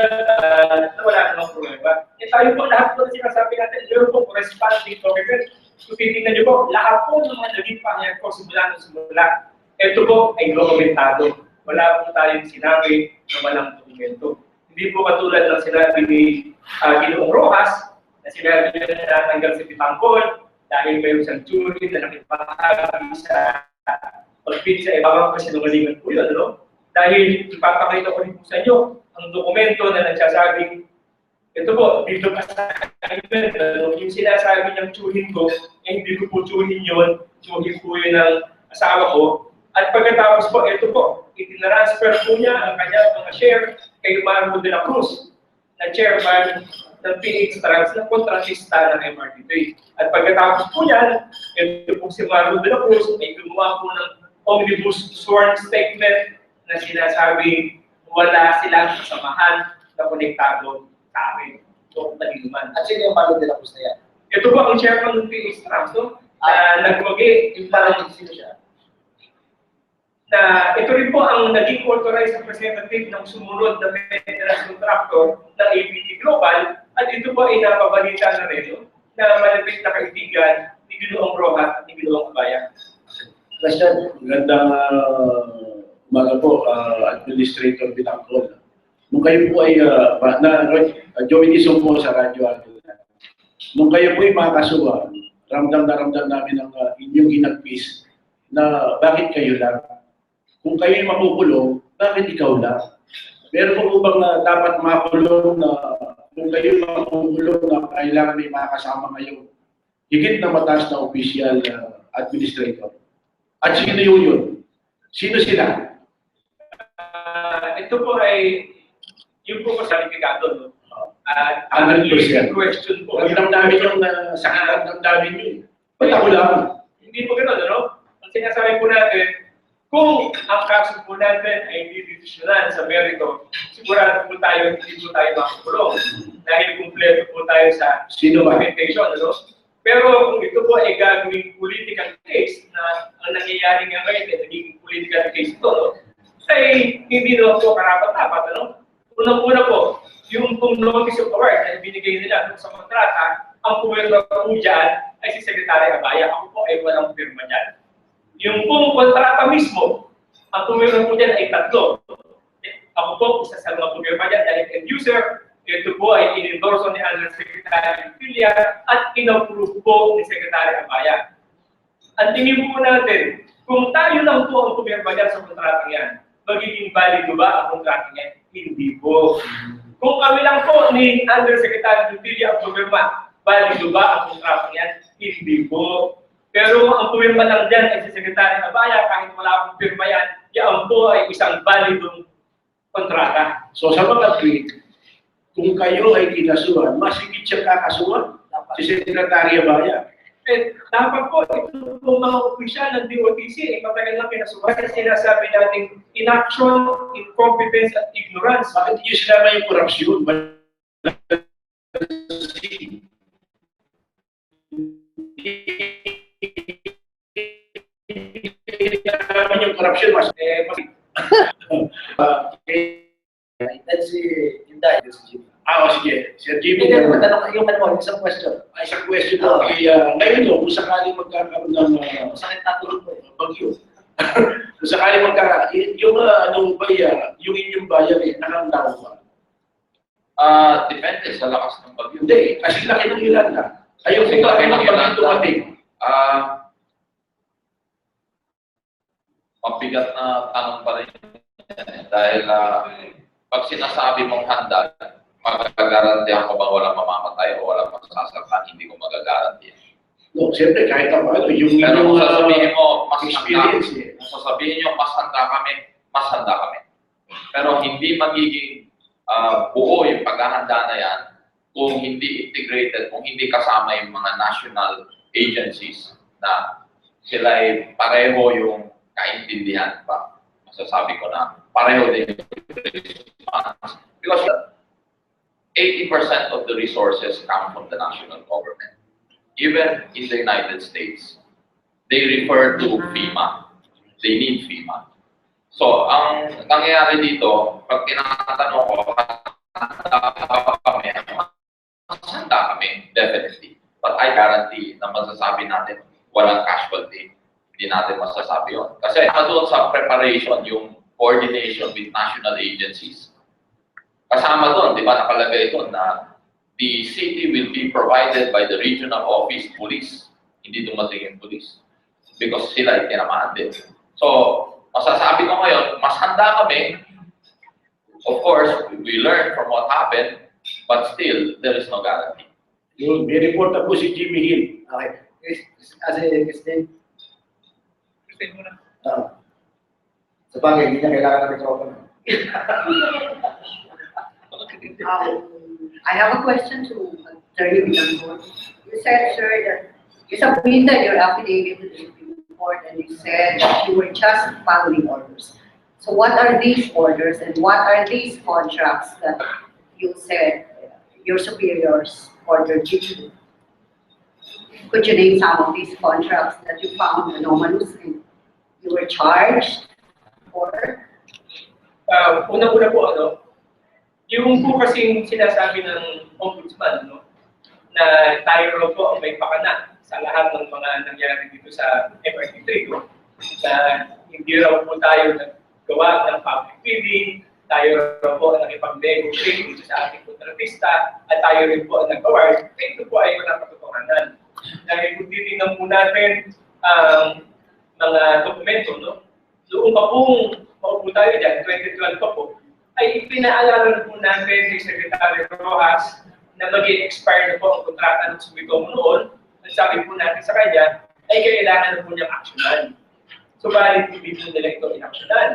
wala namang problema. Tayo po, lahat po na sinasabi natin, meron po corresponding document. Kung titignan nyo po, lahat po ng mga naging pangyayari po simula. Ito po ay dokumentado. Wala po tayong sinabi na walang dokumento. Hindi po katulad ng sinabi ni Ginoong Rojas, na sinabi niya na natanggal si Vitangcol dahil mayroon siyang jury na nakipahagi sa pag-fit sa ibang kasinungalingan po yun, no? Dahil ipapakita ko rin po sa inyo ang dokumento na nagsasabing ito po, dito pa sa assignment, yung sinasabi niyang tsuhin ko, hindi ko po tsuhin yun, tsuhin po yun ng asawa ko. At pagkatapos po, ito po, itinransfer po niya ang kanyang mga share kay Marco de la Cruz, na chairman ng PH Trans na kontratista ng MRT. At pagkatapos po yan, ito po si Marco de la Cruz ay gumawa po ng omnibus sworn statement na sinasabi wala silang kasamahan na konektado sa amin. So, naliluman. At sino yung Malo de la Cruz na yan? Ito po ang chairman ng PH Trans, no? Na nagwagi, Yung parang sino siya? na ito rin po ang naging authorized representative ng sumunod na maintenance contractor ng APT Global at ito po ay napabalita na rin, no? Na malapit na kaibigan ni Ginoong Rojas at ni Ginoong Abaya. Question? Magandang umaga po, Administrator Vitangcol. Nung kayo po ay, Joey Dizon po sa radyo. Nung kayo po ay makakasuhan, ramdam na ramdam namin ang inyong ginagpis na bakit kayo lang? Kung kayo ay makukulong, bakit ikaw lang? Pero kung bang dapat makulong na kung kayo makukulong na kailangan may makakasama ngayon, higit na mataas na official administrator. At sino yun? Sino sila? Ito po ay yung po salipikado, no? At 100%. question po. Ang namin yung sakit ng namin yun. Ba't ako lang? Hindi po gano'n, no? Ang sinasabi po natin, kung ang kaso po natin ay hindi desisyonan sa merito, sigurado po tayo, hindi po tayo makakulong. Dahil kumpleto po tayo sa documentation, no? Pero kung ito po ay gagawing political case na ang nangyayari nga ngayon ay naging political case ito, no? Ay hindi na po karapat-dapat, ano? Unang-una po, yung pong notice of award na binigay nila sa kontrata, ang puwerto po dyan ay si Secretary Abaya. Ako po ay walang firma dyan. Yung pong kontrata mismo, ang puwerto po dyan ay 3. Ako po, isa sa mga puwerto dyan dahil end user. Ito po ay in-endorse ni Undersecretary Pilia at in-approve po ni Secretary Abaya. Ang tingin po natin, kung tayo lang po ang pumirma dyan sa kontratang yan, magiging valido ba ang kontratang yan? Hindi po. Kung kami lang po ni Undersecretary Pilia ang pumirma, valido ba ang kontratang yan? Hindi po. Pero ang pumirma lang dyan ay si Secretary Abaya, kahit wala akong pirma yan, yan po ay isang validong kontrata. So sa mga tweet, kung kayo ay kinasuhan, mas higit siyang kakasuhan si Secretary Abaya. Eh, dapat po, ito po mga opisyal ng DOTC, eh, matagal na pinasuhan kasi sinasabi natin inaction, incompetence, at ignorance. Bakit niyo sinama yung korupsyon? Yung korupsyon, mas Si Inday, si Jimmy. sige. Sir Jimmy. Hindi naman tanong yung isang question. Isang question po. Ngayon no, kung sakaling magkakaroon ng Sakit na tulog mo. bagyo. Kung sakaling magkakaroon, yung anong bayan, yung inyong bayan nakahanda ko ba? Depende sa lakas ng bagyo. Hindi, kasi laki ng ilan na. Ayaw kung laki ng bagyo dumating. Mabigat na tanong pa rin. Dahil pag sinasabi mong handa, magagarantihan ko bang walang mamamatay o walang masasaktan, hindi ko magagarantihan. No, siyempre kahit ang ano, yung Pero kung sasabihin mo, mas experience handa, kung sasabihin nyo, mas handa kami. Pero hindi magiging buo yung paghahanda na yan kung hindi integrated, kung hindi kasama yung mga national agencies na sila ay pareho yung kaintindihan pa. Masasabi ko na pareho din response. Because 80% of the resources come from the national government. Even in the United States, they refer to FEMA. They need FEMA. So, ang nangyayari dito, pag tinatanong ko, handa kami, definitely. But I guarantee na masasabi natin, walang casualty. Hindi natin masasabi yun. Kasi doon sa preparation, yung coordination with national agencies. Kasama doon, di ba, nakalagay doon na the city will be provided by the regional office police. Hindi dumating yung police. Because sila ay tinamaan din. So, masasabi ko ngayon, mas handa kami. Of course, we learn from what happened, but still, there is no guarantee. Yun, may report na po si Jimmy Hill. Okay. Kasi, Christine, sa bagay, hindi niya kailangan ng microphone. I have a question to Attorney Vitangcol. You said, sir, that you submitted your affidavit to the Supreme Court and you said that you were just following orders. So what are these orders and what are these contracts that you said your superiors ordered you to do? Could you name some of these contracts that you found anomalous and you were charged for? Una-una po, yung po kasing sinasabi ng ombudsman, na tayo raw po ang may pakana sa lahat ng mga nangyari dito sa MRT3, na hindi raw po tayo naggawa ng public bidding, tayo raw po ang nakipag-negotiate dito sa ating kontratista, at tayo rin po ang nag-award. Ito po ay walang katotohanan. Dahil kung titingnan po natin ang mga dokumento, noong pa pong maupo tayo dyan, 2012 pa po, ay ipinaalala po natin kay Secretary Rojas na mag-i-expire na po ang kontrata ng sumito mo noon. At sabi po natin sa kanya, ay kailangan na po niyang aksyonan. So, bakit hindi po nila ito inaksyonan?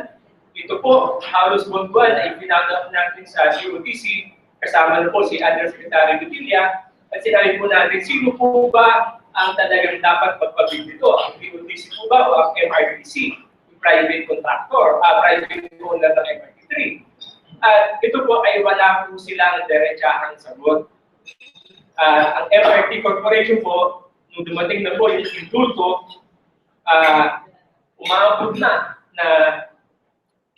Ito po, halos buwan ay pinagap natin sa DOTC, kasama na po si Undersecretary Vitilla, at sinabi po natin, sino po ba ang talagang dapat magpabid dito? Ang DOTC po ba o ang MRTC? Yung private contractor, private owner ng MRT3. At ito po ay wala po silang diretsahang sagot. Ang MRT Corporation po, nung dumating na po yung indulto, umabot na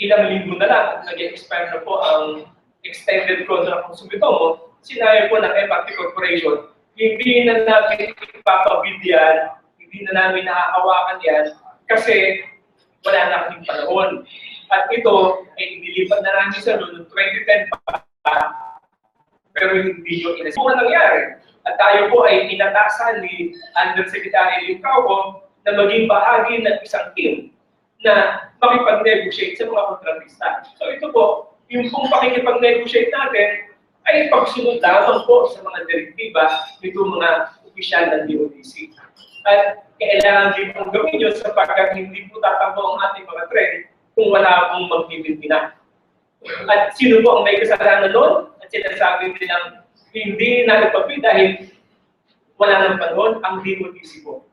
ilang linggo na lang at nag-expire na po ang extended contract ng sumito. Sinabi po ng MRT Corporation, hindi na namin ipapabid yan, hindi na namin nakahawakan yan, kasi wala na kaming panahon. At ito ay inilipat na namin sa noong 2010 pa, pero hindi yung inasin. Ano nangyari? At tayo po ay inatasan ni Undersecretary Vitangcol na maging bahagi ng isang team na makipag-negotiate sa mga kontratista. So ito po, yung pong pakikipag-negotiate natin ay pagsunod lamang po sa mga direktiba nito mga opisyal ng DOTC. At kailangan din pong gawin yun sapagkat hindi po tatakbo ang ating mga tren kung wala pong magpipintina. At sino po ang may kasalanan noon? At sinasabi nilang hindi na ipapid dahil wala ng panahon ang DOTC po.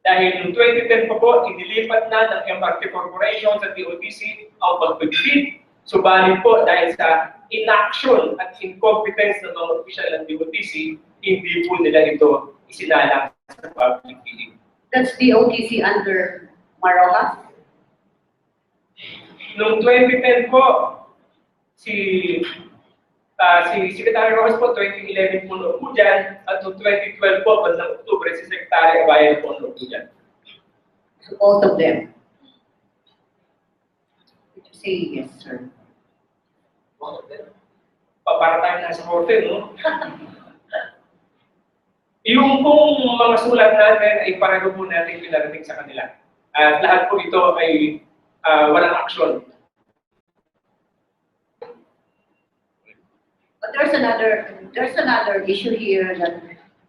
Dahil noong 2010 pa po, inilipat na ng MRT Corporation sa DOTC ang pagpipid. Subalit po dahil sa inaction at incompetence ng mga opisyal ng DOTC, hindi po nila ito isinalang sa public bidding. That's DOTC under Marojas? Noong 2010 po, si Secretary Rojas po, 2011 po noong po dyan, at noong 2012 po, bandang Oktubre, si Secretary Abayan po noong po dyan. So both of them? Did you say yes, sir? Para tayo nasa korte, no? Yung pong mga sulat natin ay pareho po natin pinarating sa kanila. At lahat po ito ay walang aksyon. But there's another issue here that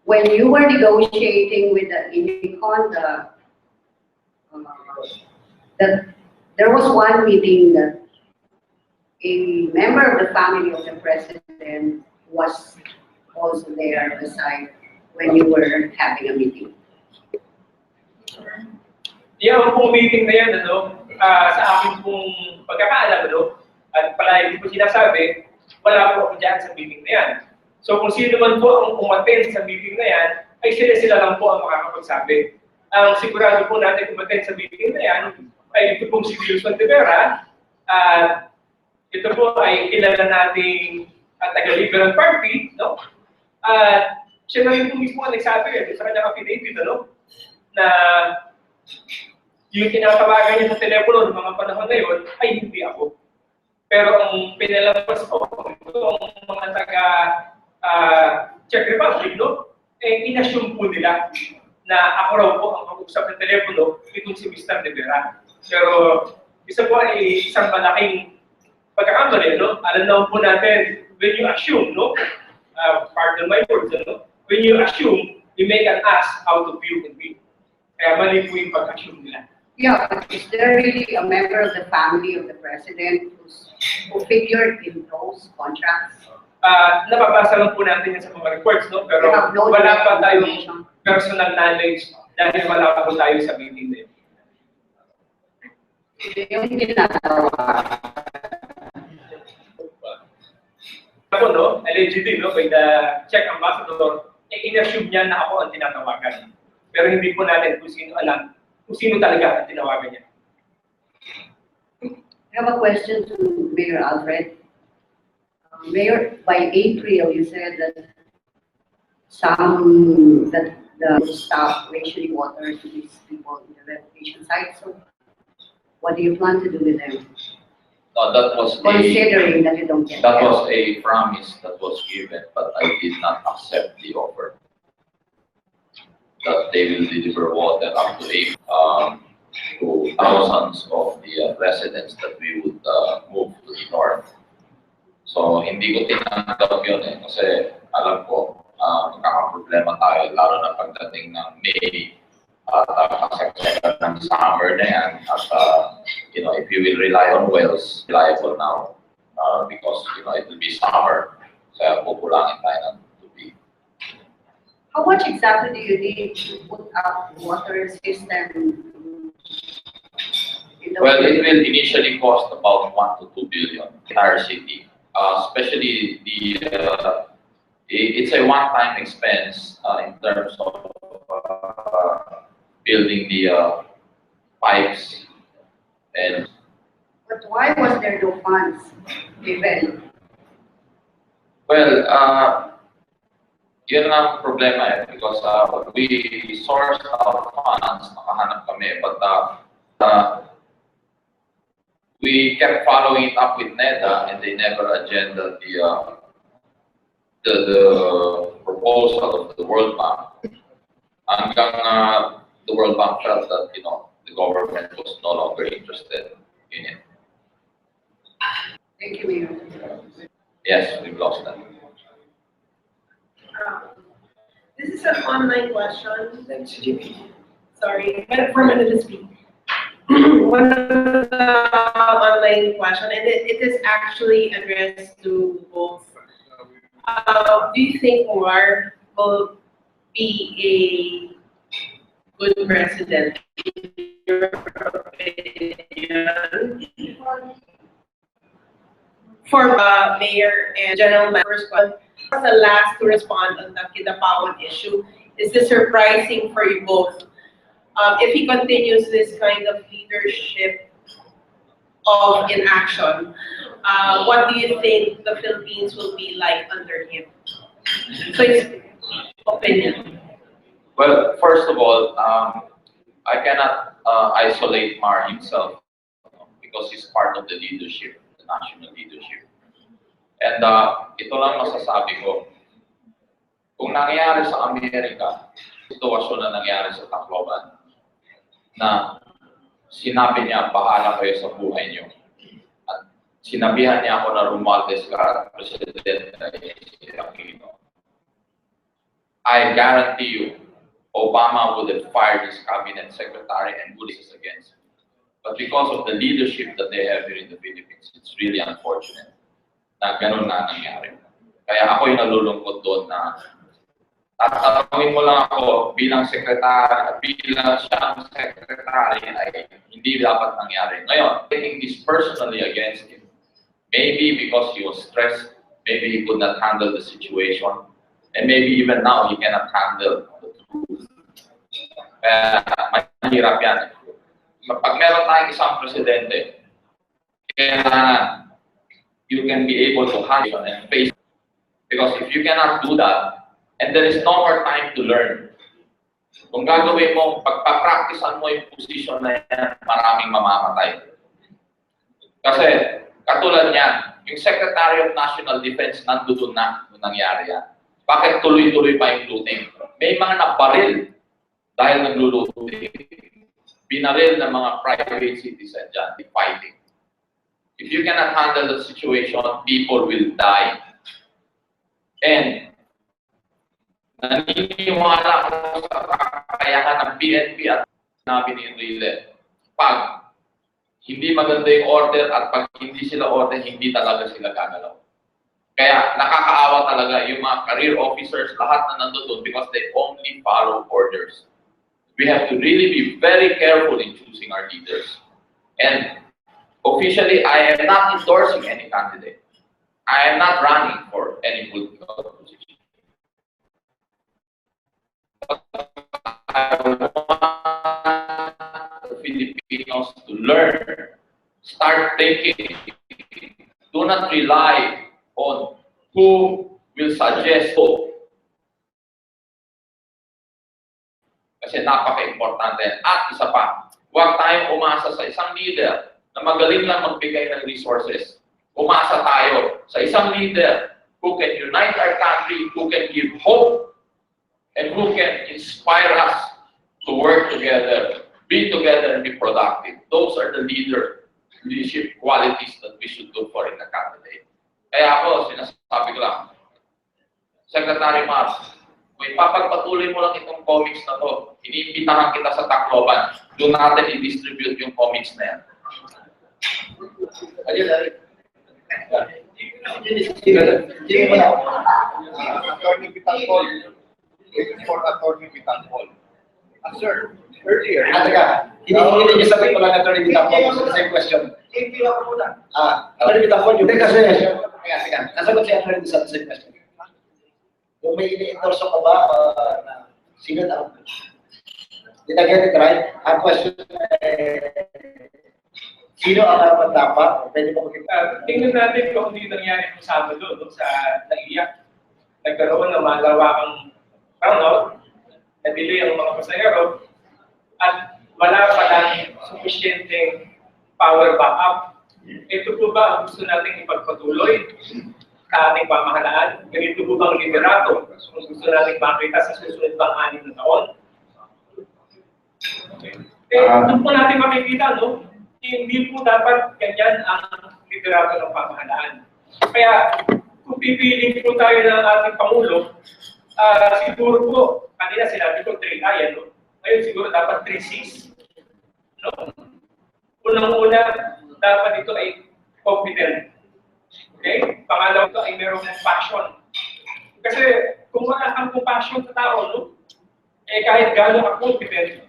when you were negotiating with the Innicon, that there was one meeting that a member of the family of the president was also there beside when you were having a meeting. Yung pong meeting na yan, sa akin pong pagkakaalam, at palagi ko sinasabi, wala po ako dyan sa meeting na yan. So kung sino man po ang umattend sa meeting na yan, ay sila lang po ang makakapagsabi. Ang sigurado po natin umattend sa meeting na yan, ay ito pong si Wilson de Vera, ito po ay kilala nating taga-Liberal Party, siya na rin po mismo ang nagsabi sa kanyang affidavit, na yung tinatawagan niya sa telepono ng mga panahon na yun ay hindi ako. Pero ang pinalabas ko, itong mga taga-Czech Republic, inassume po nila na ako raw po ang mag-usap ng telepono itong si Mr. De Vera. Pero isa po ay isang malaking pagkakamali, alam naman po natin, when you assume, pardon my words, when you assume, you make an ass out of you and me. Kaya mali po yung pag-assume nila. Yeah, but is there really a member of the family of the president who figured in those contracts? Nababasa lang po natin yan sa mga reports, pero wala pa tayong personal knowledge dahil wala pa po tayo sa meeting din. Yung ginagawa. Ako, no, allegedly, no, by the Czech ambassador, in-assume niya na ako ang tinatawagan. Pero hindi po natin kung sino alam, kung sino talaga ang tinawagan niya. I have a question to Mayor Alfred. Mayor, by April, you said that the staff rationing water to these people in the relocation site. So, what do you plan to do with them? No, that was Considering that you don't get that help. was a promise that was given, but I did not accept the offer that they will deliver water up to thousands of the residents that we would move to the north. So hindi ko tinanggap yun kasi alam ko magkakaproblema tayo lalo na pagdating ng May at kasagsagan ng summer na yan at if you will rely on wells, reliable now because it will be summer kaya pupulangin tayo ng tubig. How much exactly do you need to put up water system? Well, it will initially cost about 1 to 2 billion in our city, especially it's a one-time expense in terms of building the pipes and. But why was there no funds given? Well, yun ang problema because we sourced our funds, nakahanap kami, but we kept following it up with NEDA and they never agendaed the proposal of the World Bank. Hanggang the World Bank felt that the government was no longer interested in it. Thank you, Mayor. Yes, we've lost that. This is an online question. Thanks, Jimmy. Sorry, but for a minute to speak. One of the online question, and it is actually addressed to both. Do you think Omar will be a good president in your opinion? For Mayor and General Manager, was the last to respond on the Kidapawan issue. Is this surprising for you both? If he continues this kind of leadership of inaction, what do you think the Philippines will be like under him? So his opinion. Well, first of all, I cannot isolate Mar himself because he's part of the leadership, the national leadership. And ito lang masasabi ko, kung nangyayari sa Amerika, sitwasyon na nangyari sa Tacloban, na sinabi niya, bahala kayo sa buhay niyo. At sinabihan niya ako na Romualdez ka at President Aquino. I guarantee you, Obama would have fired his cabinet secretary and would this against him. But because of the leadership that they have here in the Philippines, it's really unfortunate na ganun na nangyari. Kaya ako'y nalulungkot doon na tatanungin mo lang ako bilang sekretary, bilang siyang sekretary ay hindi dapat nangyari. Ngayon, taking this personally against him, maybe because he was stressed, maybe he could not handle the situation, and maybe even now he cannot handle the truth. Kaya mahirap yan. Pag meron tayong isang presidente, kailangan you can be able to handle and face it. Because if you cannot do that, and there is no more time to learn. Kung gagawin mo, pagpapracticean mo yung position na yan, maraming mamamatay. Kasi, katulad niyan, yung Secretary of National Defense nandoon na nung nangyari yan. Bakit tuloy-tuloy pa yung looting? May mga nabaril dahil nagluluting. Binaril ng mga private citizens dyan, fighting. If you cannot handle the situation, people will die. And naniniwala ko sa kakayahan ng PNP at sinabi ni Enrile, pag hindi maganda yung order at pag hindi sila order, hindi talaga sila gagalaw. Kaya nakakaawa talaga yung mga career officers, lahat na nandun because they only follow orders. We have to really be very careful in choosing our leaders. And officially, I am not endorsing any candidate. I am not running for any political position. I want the Filipinos to learn, start thinking. Do not rely on who will suggest who. Kasi napaka-importante. At isa pa, huwag tayong umasa sa isang leader na magaling lang magbigay ng resources. Umasa tayo sa isang leader who can unite our country, who can give hope, and who can inspire us to work together, be together, and be productive. Those are the leadership qualities that we should look for in a candidate. Kaya ako, sinasabi ko lang, Secretary Mars, kung ipapagpatuloy mo lang itong comics na to, iniimbitahan kita sa Tacloban, doon natin i-distribute yung comics na yan. Ayun. Attorney Vitangcol, for Attorney Vitangcol. Sir, earlier. Hindi niyo sabi ko lang Attorney Vitangcol sa same question. Hindi ako muna. Attorney Vitangcol, hindi kasi, nasagot si Attorney sa same question. Kung may ini-endorse ka ba na sino na? Did I get it right? Ang question sino ang dapat? Pwede mo makita. Tingnan natin kung hindi nangyari ng Sabado sa naiyak. Nagkaroon ng malawakang brownout, nabili ang mga pasahero, at wala pa lang sufficienteng power backup. Ito po ba ang gusto natin ipagpatuloy sa ating pamahalaan? Ganito po bang liderato kung gusto natin makita sa susunod pang 6 na taon? Doon po natin makikita, no? Hindi po dapat ganyan ang liderato ng pamahalaan. Kaya kung pipili po tayo ng ating Pangulo, siguro po, kanina sinabi ko 3 tayo, no? Ngayon siguro dapat 3 Cs. No? Unang-una, dapat ito ay competent. Okay? Pangalawa ito ay meron ng passion. Kasi kung wala kang passion sa tao, no? Kahit gano'n ka competent,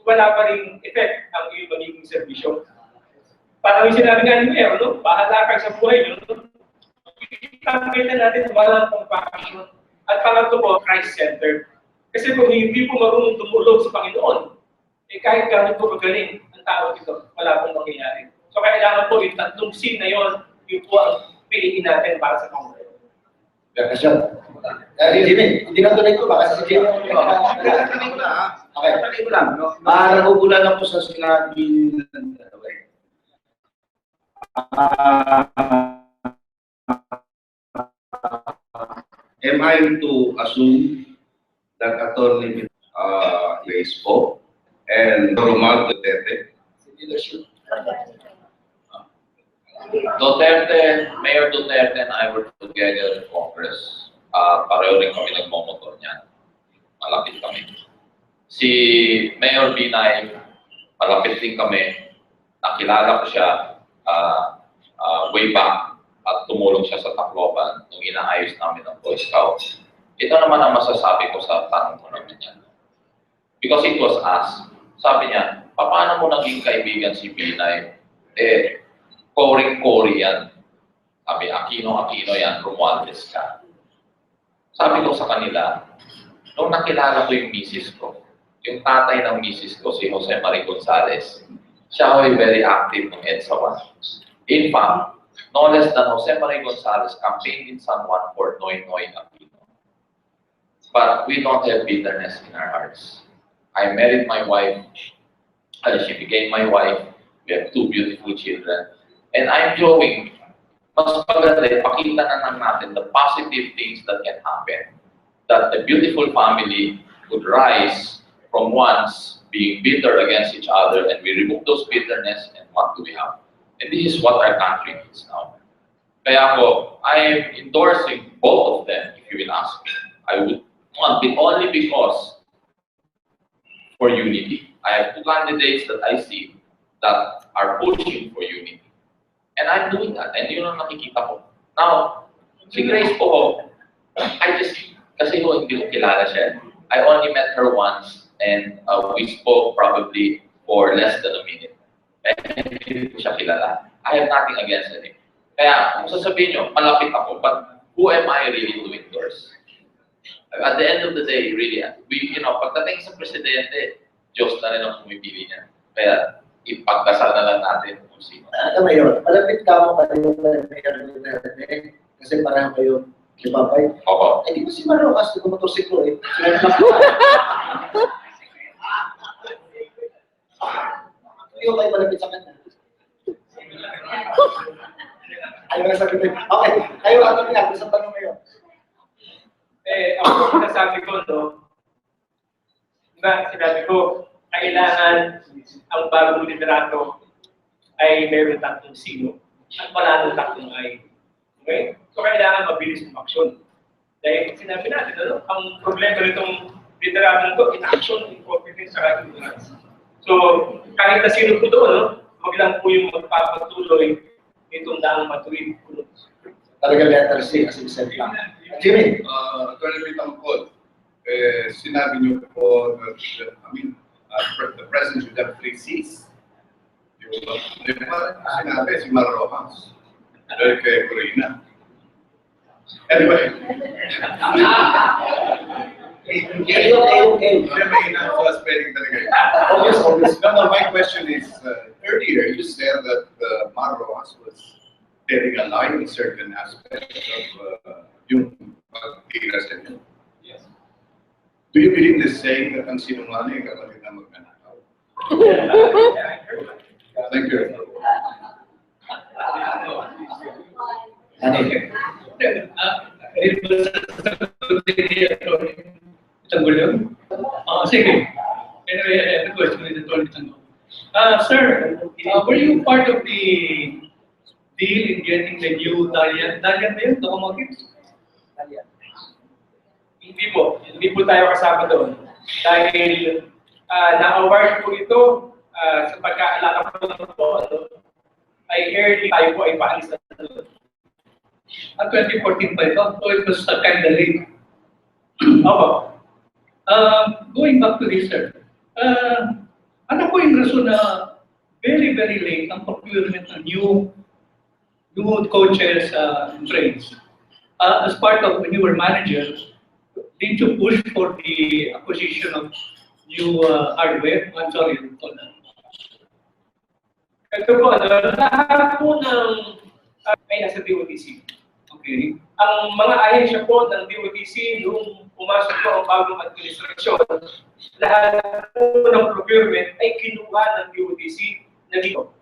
wala pa rin effect ang iyong magiging servisyo. Parang yung sinabi nga ni Mayor, no? Bahala ka sa buhay nyo. No? Kita natin walang compassion. At pangatlo po, Christ-centered. Kasi kung hindi po marunong tumulog sa Panginoon, kahit gano'n po magaling ang tao dito, wala pong mangyayari. So kailangan po yung 3 C na yun, yung po ang piliin natin para sa Panginoon. Question. Jimmy, hindi na tuloy ko ba? Kasi si Jimmy, okay. Tuloy ko lang. Nagugulan lang po sa sinabi ng am I to assume that Attorney is Pope and Romualdez leadership. Mayor Duterte and I were together in Congress. Pareho rin kami nagmomotor niyan. Malapit kami. Si Mayor Binay, malapit din kami. Nakilala ko siya way back at tumulong siya sa Tacloban nung inaayos namin ng Boy Scouts. Ito naman ang masasabi ko sa tanong mo naman niya. Because it was asked. Sabi niya, paano mo naging kaibigan si Binay? Koring-kori yan. Sabi, Aquino yan, Romualdez ka. Sabi ko sa kanila, nung nakilala ko yung misis ko, yung tatay ng misis ko, si Jose Marie Gonzalez, siya ay very active ng EDSA 1. In fact, no less than Jose Marie Gonzalez campaigned in San Juan for Noy Aquino. But we don't have bitterness in our hearts. I married my wife, she became my wife, we have 2 beautiful children, and I'm showing, mas maganda, pakita na lang natin the positive things that can happen. That a beautiful family could rise from once being bitter against each other, and we remove those bitterness, and what do we have? And this is what our country needs now. Kaya ako, I am endorsing both of them, if you will ask me. I would want it only because for unity. I have 2 candidates that I see that are pushing for unity. And I'm doing that, and yun ang nakikita ko. Now, si Grace po, kasi hindi ko kilala siya. I only met her once, and we spoke probably for less than a minute. Eh, hindi ko siya kilala. I have nothing against it. Kaya, kung sasabihin nyo, malapit ako, but who am I really to endorse? At the end of the day, really, pagdating sa presidente, Diyos na rin ang pumipili niya. Kaya, ipagdasal na lang natin kung sino. Ano yun? Malapit ka mo kayo na Duterte kasi parang kayo kipapay. Opo. Eh, di ba si Marocas, di ko motorsiklo eh. Hindi ko kayo malapit sa kanya. Ayaw na sabi ko. Okay, kayo ano niya, sa tanong ngayon. Ako sinasabi ko, no? Diba, sinabi ko, kailangan ang bagong liderato ay meron tatlong sino at wala ng tatlong ay. Okay? So, kailangan mabilis ng aksyon. Dahil sinabi natin, ano, ang problema nitong liderato nito, in-action, in-competence, sa ignorance. So, kahit na sino po doon, no, wag lang po yung magpapatuloy itong daang matuwid. Talaga letter C, as in said lang. Jimmy? Attorney Vitangcol, sinabi niyo po that, the president should have 3 Cs. Yung, di ba, sinabi si Marocas, dahil kay Corina. Anyway. Okay. May ina-spelling talaga. Obvious. No, my question is, earlier you said that Marocas was telling a lie in certain aspects of yung pagtira sa inyo. Yes. Do you believe the saying that ang sinungaling kapatid na magnanakaw? Thank you. Sige. Anyway, I have a question with the Vitangcol. Sir, were you part of the deal in getting the new Dalian ba yun? Locomotives? Hindi po tayo kasama doon. Dahil na-award po ito sa pagkaalala po, ay early tayo po ay paalis na doon. At 2014 pa ito, so it was kind of late. Opo. Going back to this, sir, ano po yung rason na very, very late ang procurement ng new coaches and trains? As part of when you were manager, did you push for the acquisition of new hardware? I'm sorry, hold on. Ito po, lahat po ng ay nasa DOTC. Okay. Ang mga ahensya po ng DOTC, nung pumasok po ang bagong administrasyon, lahat po ng procurement ay kinuha ng DOTC na dito.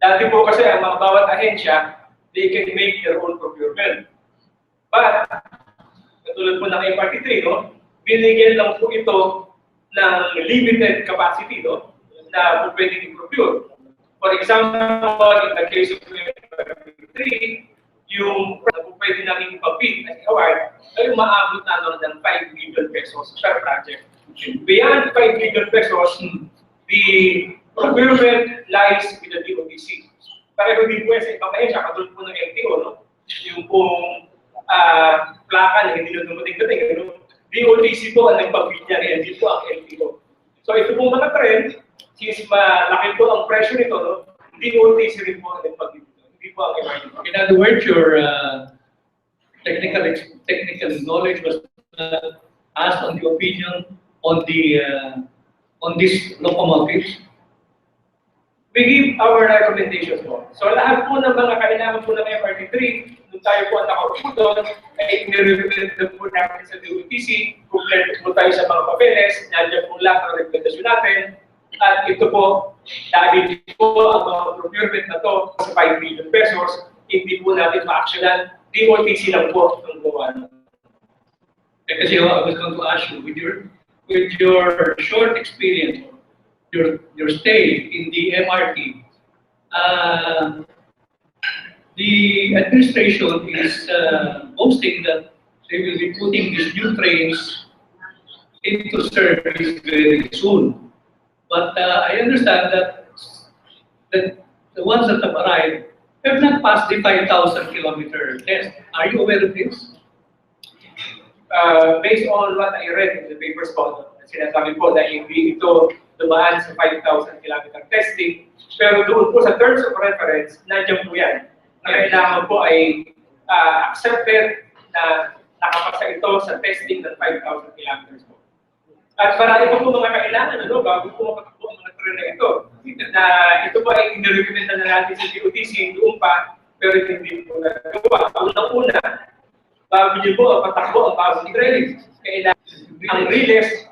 Dati po kasi ang mga bawat ahensya, they can make their own procurement. But, katulad po ng MRT3, no, binigyan lang po ito ng limited capacity, no, na po pwedeng i-procure. For example, in the case of MRT3, yung pwede namin ipapit at award ay umaabot na lang ng 5 million pesos per project. Beyond 5 million pesos, the procurement lies with the DOTC. Pareho din po sa ibang ahensya, katulad po ng LTO, no? Yung pong plaka na hindi na dumating-dating, no? DOTC po ang nagpapit niya, hindi po ang LTO. So ito po mga trend, since malaki po ang presyo nito, no? DOTC rin po ang nagpapit. In other words, your technical knowledge was asked on the opinion on these locomotives. We give our recommendations po. So lahat po ng mga kailangan po ng MRT3, nung tayo po ang nakaupo doon, ay nire-recommend po natin sa DOTC, complete po tayo sa mga papeles, nandiyan po lahat ang recommendation natin. At ito po, dahil po ang mga procurement na to sa 5 million pesos, hindi po natin ma-actionan, DOTC lang po ang gawa. Kasi I was going to ask you, with your short experience, your stay in the MRT, the administration is boasting that they will be putting these new trains into service very soon. But I understand that the ones that have arrived have not passed the 5,000 kilometer test. Are you aware of this? Based on what I read in the papers po, sinasabi po na hindi ito dumaan sa 5,000 kilometer testing. Pero doon po sa terms of reference, nandiyan po yan. Na kailangan po ay accepted na nakapasa ito sa testing ng 5,000 kilometers po. At marami pa po mga kailangan, bago po makatakbo ang mga tren na ito. Na ito po ay inirekomenda na natin sa DOTC doon pa, pero hindi po nagawa. Unang-una, bago niyo po patakbo ang bagong tren, kailangan ang relays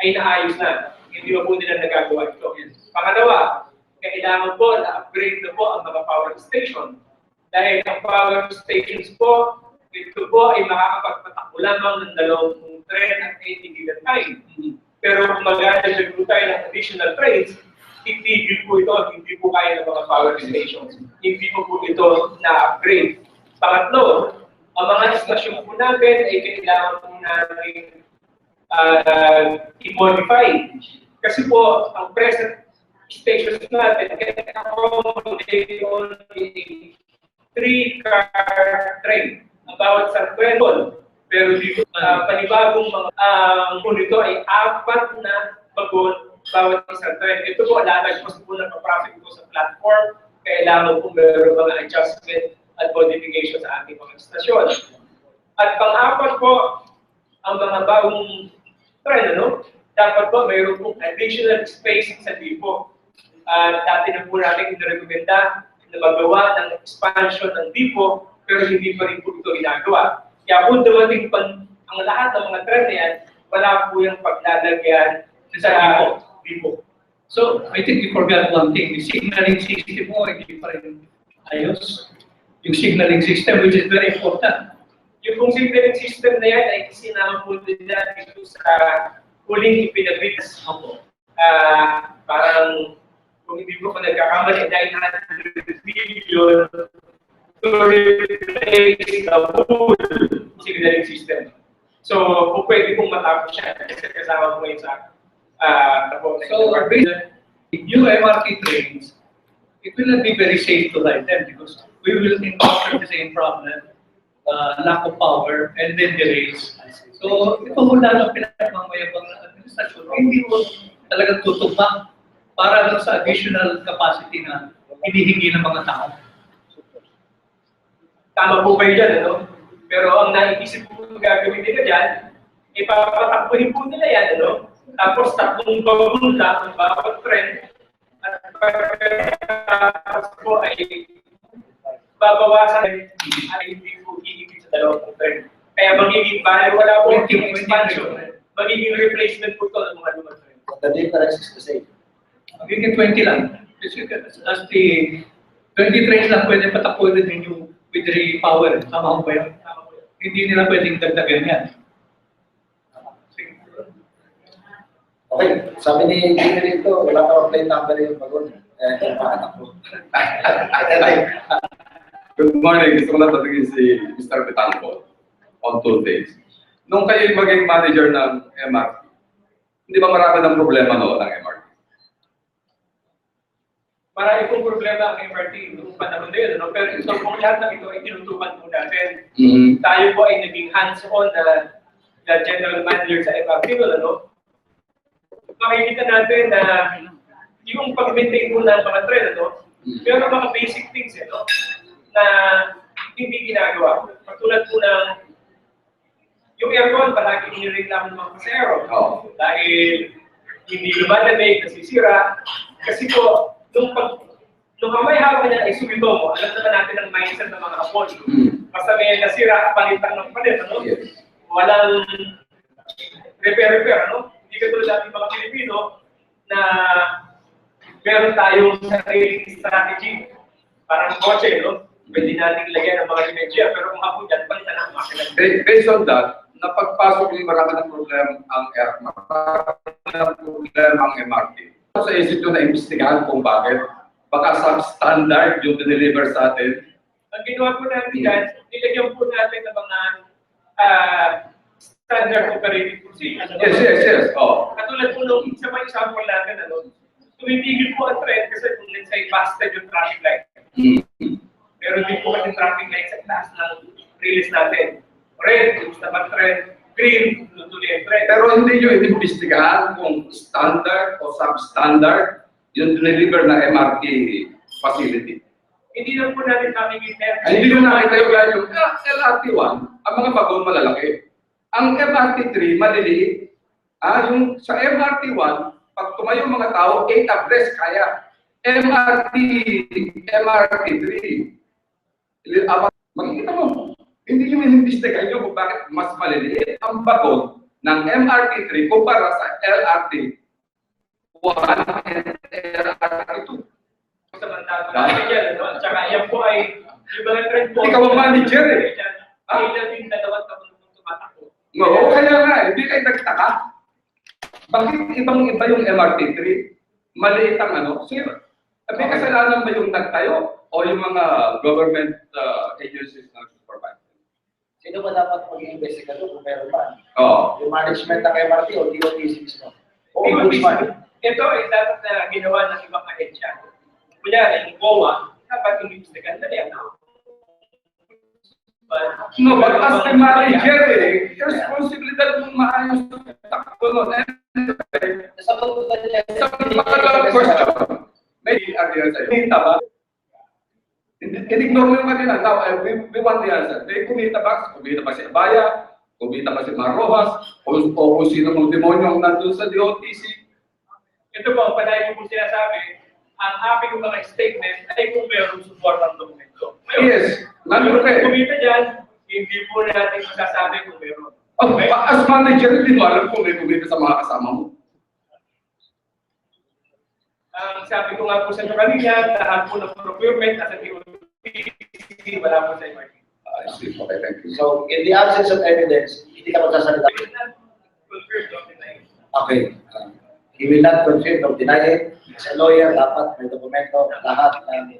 ay naayos na. Hindi pa po nila nagagawa ito. Pangalawa, kailangan po na-upgrade na po ang mga power station. Dahil ang power stations po, ito po ay makakapagpatakbo lamang ng 2 tren at 80 giga time. Pero kung mag-adjust po tayo ng additional trains, titigil po ito, hindi po kaya ng mga power stations. Hindi po ito na-upgrade. Pangatlo, ang mga istasyon po natin ay kailangan po natin i-modify. Kasi po, ang present stations natin, kaya accommodate only 3-car train ang bawat sa tren. Pero dito, panibagong mga nito ay 4 na bagon bawat isang tren. Ito po, lalagpas po ng traffic po sa platform. Kailangan po meron mga adjustment at modification sa ating mga istasyon. At pang-4 po, ang mga bagong tren, dapat po mayroon po additional space sa depot. Dati na po natin inirekomenda na magawa ng expansion ng depot, pero hindi pa rin po ito ginagawa. Kaya kung dumating pa ang lahat ng mga tren na yan, wala po yung paglalagyan sa depot. So, I think you forgot one thing. The signaling system mo, hindi pa rin ayos. Yung signaling system, which is very important. Yung pong signaling system na yan ay sinama po nila dito sa huling ipinagbitas. Parang, kung hindi ko nagkakamali, 900 billion to replace the whole signaling system. So, kung pwede pong matapos siya, kasi kasama po yun sa so, new MRT trains, it will not be very safe to ride them because we will encounter the same problem, lack of power, and then delays. So, ito muna lang pinagmamayabang ng administrasyon, hindi mo talagang tutupang para lang sa additional capacity na hinihingi ng mga tao. Tama po kayo dyan, Pero ang naisip po gagawin nila dyan, ipapatakbuhin po nila yan, Tapos 3 bagon lang ang bawat tren at pagkatapos po ay babawasan ay hindi po hihigit sa 2 tren. Kaya magiging wala po yung expansion. Magiging replacement po ito ng mga lumang tren. The difference is the same. Magiging 20 lang. As the 20 trains lang pwede patakbuhin din yung with repower. Tama ba yun? Hindi nila pwedeng dagdagan yan. Okay, sabi ni Jimmy rito, wala ka plate number yung bagon. Kaya paanak mo. Good morning. Gusto ko lang tatigin si Mr. Vitangcol on 2 days. Nung kayo maging manager ng MRT, hindi ba marami ng problema noon ng MRT? Marami pong problema ang MRT noong panahon na yun, pero ito pong lahat ng ito ay tinutukan po natin. Tayo po ay naging hands-on na general manager sa MRT, makikita natin na yung pag-maintain mo ng mga tren, pero mga basic things, na hindi ginagawa. Patulad po ng yung aircon, palagi inireklamo ng mga pasero. Dahil hindi lumalamig, nasisira. Kasi po, nung may hawak niya ay sumito mo, alam naman natin ang mindset ng mga hapon. Basta may nasira, palitan ng palit, Walang repair, Hindi ka tulad natin mga Pilipino na meron tayong sariling strategy. Parang kotse, Pwede natin lagyan ng mga dimensya, pero kung ako dyan, palitan ang makina. Based on that, napagpasok yung marami ng problema ang aircraft. Marami ng problema ang MRT. Sa isip nyo na imbestigahan kung bakit, baka substandard yung deliver sa atin. Ang ginawa po natin dyan, nilagyan po natin ng mga standard operating procedure. Yes. Katulad po nung isa pa example natin, tumitigil po ang trend kasi kung let's say busted yung traffic light. Pero hindi po kasi traffic light sa taas ng release natin. Red, gusto naman trend, green, tuloy friend. Pero hindi nyo inimbestigahan kung standard o substandard yung deliver na MRT facility. Hindi lang po natin nakikita. Ay, hindi nyo nakita yung ganyan. LRT1, ang mga bagon malalaki. Ang MRT3, maliliit. Yung sa MRT1, pag tumayo mga tao, 8 abreast kaya. MRT3, makikita mo, hindi nyo inimbestigahan nyo kung bakit mas maliliit ang bagon ng MRT3 kumpara sa LRT1 and LRT2. Samantala natin yan, ano? At saka yan po ay yung mga trend po. Ikaw ang manager eh. Kailan din dalawang taon tumatakbo. Oo, kaya nga, hindi kayo nagtaka. Bakit ibang-iba yung MRT3? Maliit ang ano? Sir, may kasalanan ba yung nagtayo o yung mga government agencies na supervise? Sino ba dapat mag-iimbestiga doon kung meron ba? Oo. Yung management ng MRT o DOTC mismo? O Ombudsman. Ito ay dapat na ginawa ng ibang ahensya. Kunyari, yung COA, dapat yung imbestigan na yan. No, but as the manager, responsibilidad mong maayos takbo nun. Sa pagkakalang question, may answer sa'yo. Kumita ba? In-ignore mo yung kanina. Now, we want the answer. May kumita ba? Kumita ba si Abaya? Kumita ba si Marrojas? O kung sino mong demonyo ang nandun sa DOTC? Ito po, panahin ko po sinasabi, ang aking mga statement ay kung mayroong support ng dokumento. Yes, nandun ka eh. Kumita dyan, hindi po natin masasabi kung mayroon. As manager, hindi mo alam kung may kumita sa mga kasama mo. Sabi ko nga po sa kanina, lahat po ng procurement at ang DOTC, wala po sa MRT. I see. Okay, thank you. So, in the absence of evidence, hindi ka magsasalita. Okay. He will not confirm or deny it. As a lawyer, dapat may dokumento, lahat ng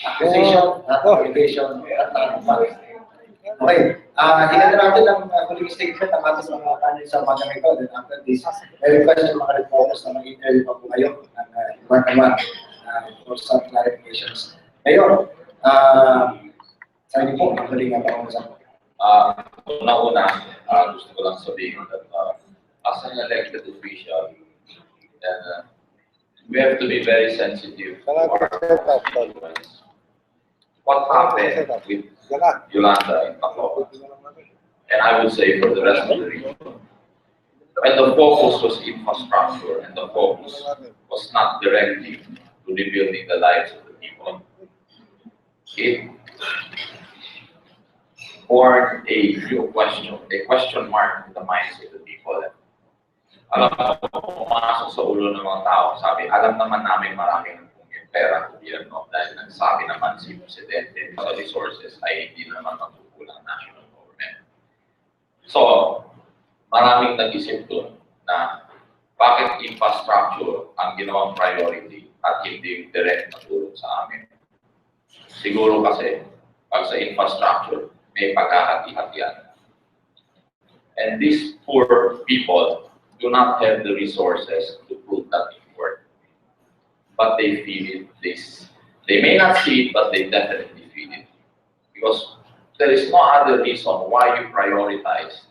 accusation, lahat ng allegation, lahat ng facts. Okay. Hinanda natin ang huling statement ng atas ng mga panel sa mga ito. Then after this, may request yung mga reporters na mag-interview pa po kayo ng iba-iba for some clarifications. Ngayon, sa inyo po, ang huling nga pa-usap. Una-una, gusto ko lang sabihin that as an elected official, we have to be very sensitive to our constituents. What happened with Yolanda in Tacloban, and I would say for the rest of the region, when the focus was infrastructure and the focus was not directly to rebuilding the lives of the people, it born a real question, a question mark in the minds of the people. Alam mo, pumasok sa ulo ng mga tao, sabi, alam naman namin maraming pera ng gobyerno dahil nagsabi naman si Presidente sa resources ay hindi naman matutulang national government. So, maraming nag-isip doon na bakit infrastructure ang ginawang priority at hindi direct na tulong sa amin. Siguro kasi, pag sa infrastructure, may pagkahati-hatian. And these poor people do not have the resources to put that in work. But they feel it. They may not see it, but they definitely feel it. Because there is no other reason why you prioritize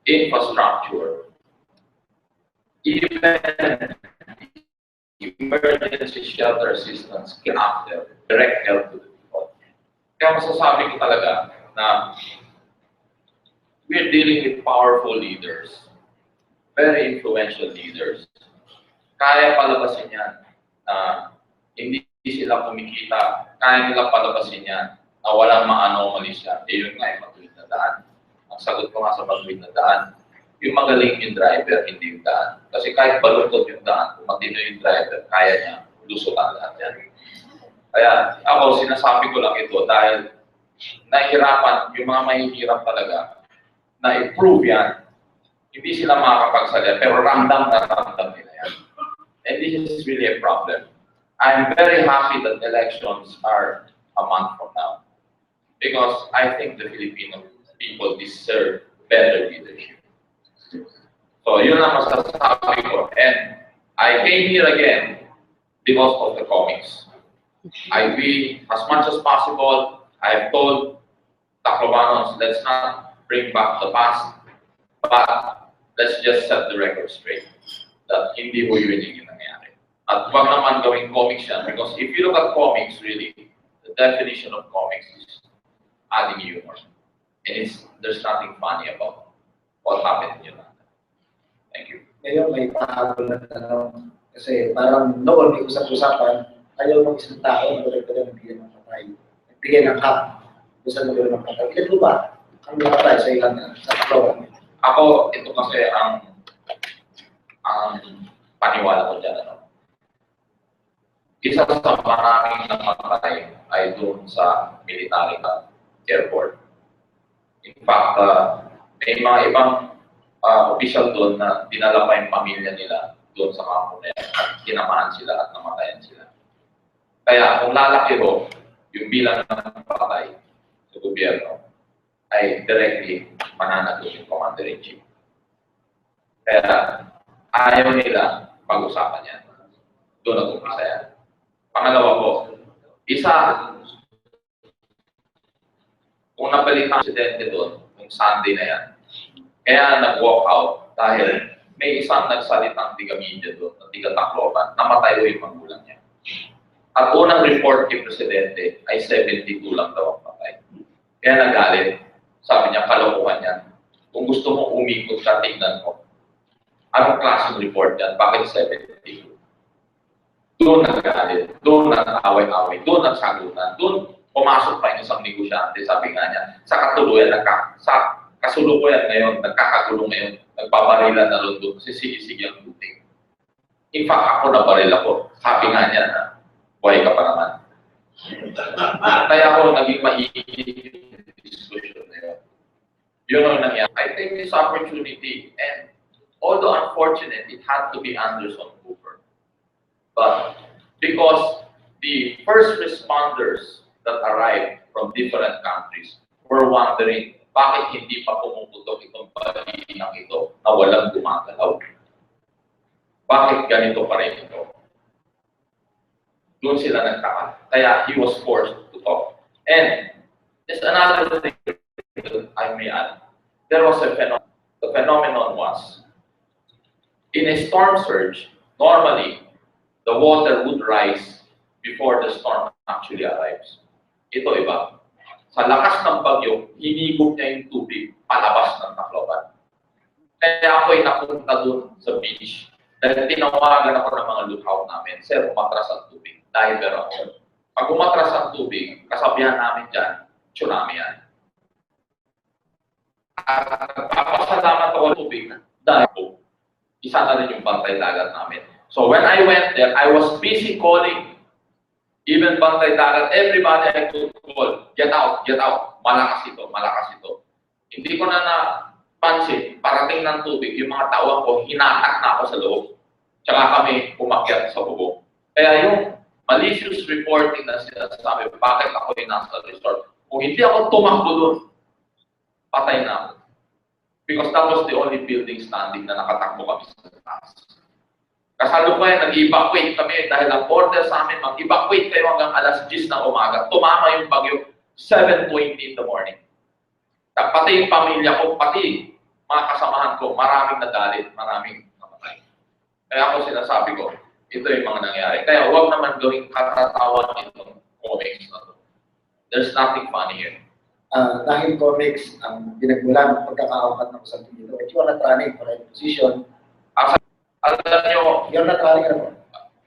infrastructure, even emergency shelter assistance after direct help to the people. Kaya masasabi ko talaga na we're dealing with powerful leaders, very influential leaders. Kaya palabasin yan na hindi sila kumikita, kaya nila palabasin yan na walang ma-anomaly siya. Yun nga yung matuwid na daan. Ang sagot ko nga sa matuwid na daan, yung magaling yung driver, hindi yung daan. Kasi kahit baluktot yung daan, kung matino yung driver, kaya niya, lusutan lahat yan. Kaya ako, sinasabi ko lang ito dahil nahihirapan, yung mga mahihirap talaga, na i-prove yan, hindi sila makakapagsalita, pero ramdam na ramdam nila yan. And this is really a problem. I'm very happy that elections are a month from now. Because I think the Filipino people deserve better leadership. So yun ang masasabi ko. And I came here again because of the comics. As much as possible, I've told Taclobanos, let's not bring back the past. But let's just set the record straight that hindi ho yun yung nangyari. At wag naman gawing comics yan because if you look at comics really, the definition of comics is adding humor. And there's nothing funny about what happened in Yolanda. Thank you. Ngayon may pahabol na tanong kasi parang noon may usap-usapan ayaw ng isang tao na direktor ng bigyan ng patay. Nagbigay ng hap doon sa nagawin ng patay. Ito ba? Ang patay sa ilan sa Tacloban? Ako, ito kasi ang paniwala ko dyan. Isa sa maraming namatay ay doon sa military airport. In fact, may mga ibang official doon na dinala pa yung pamilya nila doon sa kampo na yan at kinamahan sila at namatayan sila. Kaya kung lalaki ho, yung bilang ng patay sa gobyerno ay directly mananagot yung Commander-in-Chief. Kaya ayaw nila pag-usapan yan. Doon na umpisa yan. Pangalawa po, isa, kung napalitan ang presidente doon, yung Sunday na yan, kaya nag-walk out dahil may isang nagsalitang tiga-media doon, na tiga-Tacloban, namatay yung magulang niya. At unang report kay presidente ay 72 lang daw ang patay. Kaya nagalit. Sabi niya, kalokohan yan. Kung gusto mo umikot ka, tingnan mo. Anong klaseng report yan? Bakit 72? Doon nagalit. Doon nag-away-away. Doon nagsagutan. Doon pumasok pa yung isang negosyante. Sabi nga niya, sa katuluyan, sa kasulukuyan ngayon, nagkakagulo ngayon, nagpabarilan na doon kasi sige-sige ang duting. In fact, ako nabaril ako. Sabi nga niya na, buhay ka pa naman. Kaya ako naging mahilig discussion na yun. Yun ang nangyari. I take this opportunity and although unfortunate, it had to be Anderson Cooper. But because the first responders that arrived from different countries were wondering bakit hindi pa pumuputok itong balinang ito na walang gumagalaw. Bakit ganito pa rin ito? Doon sila nagtaka. Kaya he was forced to talk. And there's another thing I may add. There was a phenomenon. The phenomenon was, in a storm surge, normally, the water would rise before the storm actually arrives. Ito iba. Sa lakas ng bagyo, hinigop niya yung tubig palabas ng Tacloban. Kaya ako'y napunta doon sa beach. Dahil tinawagan ako ng mga lookout namin, sir, umatras ang tubig. Diver ako. Pag umatras ang tubig, kasabihan namin dyan, tsunami yan. At papasalamat ako ng tubig dahil isa na rin yung bantay dagat namin. So when I went there, I was busy calling even bantay dagat, everybody I could call, get out, malakas ito, malakas ito. Hindi ko na napansin, parating ng tubig, yung mga tawang ko, hinatak na ako sa loob. Tsaka kami umakyat sa bubong. Kaya yung malicious reporting na sinasabi, bakit ako yung nasa resort? Kung hindi ako tumakbo doon, patay na ako. Because that was the only building standing na nakatakbo kami sa taas. Kasalukuyan, nag-evacuate kami dahil ang order sa amin, mag-evacuate kayo hanggang alas 10 ng umaga. Tumama yung bagyo, 7:20 in the morning. Pati yung pamilya ko, pati mga kasamahan ko, maraming nagalit, maraming namatay. Kaya ako sinasabi ko, ito yung mga nangyari. Kaya huwag naman gawing katatawan itong comics na to. There's nothing funny here. Dahil comics ang pinagmulan ng pagkakaangkat ng isang dito, at you are not running for a position. Alam nyo, You're not running ano?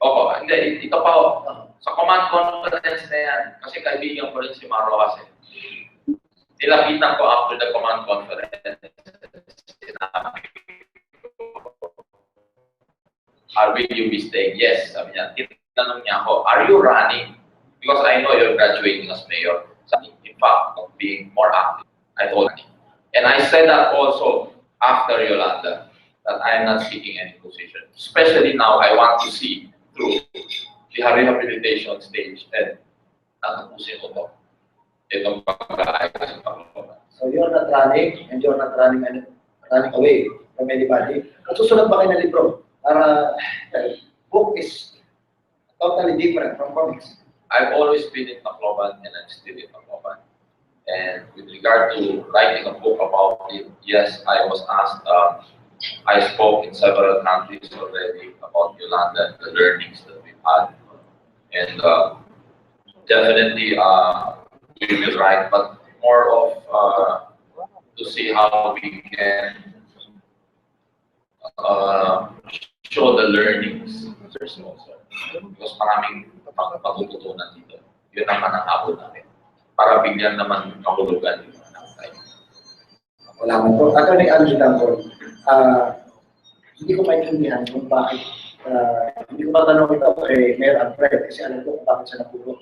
Oo, hindi, ito pa o. Sa command conference na yan, kasi kaibigan ko rin si Maroas. Nilapitan ko after the command conference. Sinabi ko, will you be staying? Yes, sabi niya. Tinanong niya ako, are you running? Because I know you're graduating as mayor. In fact, of being more active. I told him. And I said that also after Yolanda, that I am not seeking any position. Especially now, I want to see through the rehabilitation stage and natapusin ko to. Itong pag-aayos ng Tacloban. So you're not running and you're not running away from anybody. Nasusunod ba kayo ng libro? Para book is totally different from comics. I've always been in Tacloban and I'm still in Tacloban. And with regard to writing a book about it, yes, I was asked. I spoke in several countries already about Yolanda and the learnings that we've had, and definitely we will write, but more of to see how we can show the learnings also. Because maraming patututunan dito. Yun naman ang habol namin. Para bigyan naman kahulugan yung mga tayo. Salamat po. Attorney Vitangcol, hindi ko maintindihan kung bakit, hindi ko matanong ito kay Mayor Alfred kasi alam ko kung bakit siya napulot.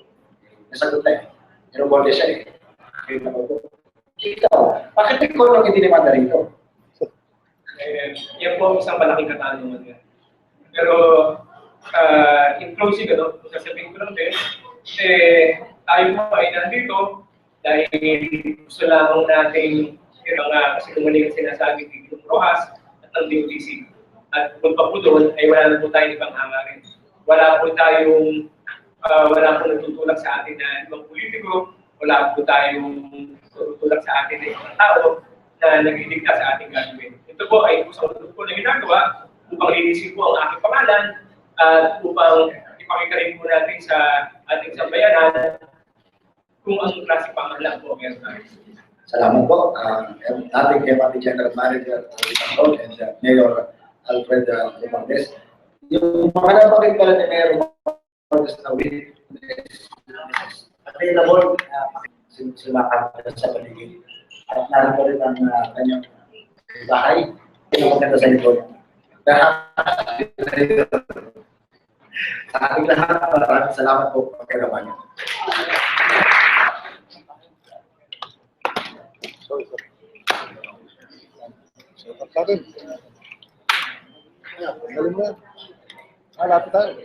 Nasagot na eh. Romualdez siya eh. Ikaw, bakit ikaw lang itinimanda rito? Yan po ang isang malaking katanungan yan. Pero in closing, sasabihin ko lang din, tayo po ay nandito dahil gusto lamang natin yung mga kasinungaling sinasabi dito ng Rojas at ng DOTC. At kung pa po doon, ay wala na po tayong ibang hangarin. Wala po nagtutulak sa atin na ibang politiko, wala po tayong tutulak sa atin na ibang tao na nagdidikta sa ating gagawin. Ito po ay isang po na ginagawa upang linisin po ang aking pangalan at upang ipakita rin po natin sa ating sambayanan kung anong klase pangalan po meron tayo. Salamat po. Ating Deputy General Manager Vitangcol and Mayor Alfred Romualdez. Yung mga nabanggit pala ni Mayor Romualdez na available simakap sa paligid. At narito rin ang kanyang bahay. Yung maganda sa likod. Sa ating lahat, maraming salamat po pagkagawa niyo. Sabi. Galing mo yan. Lapit tayo.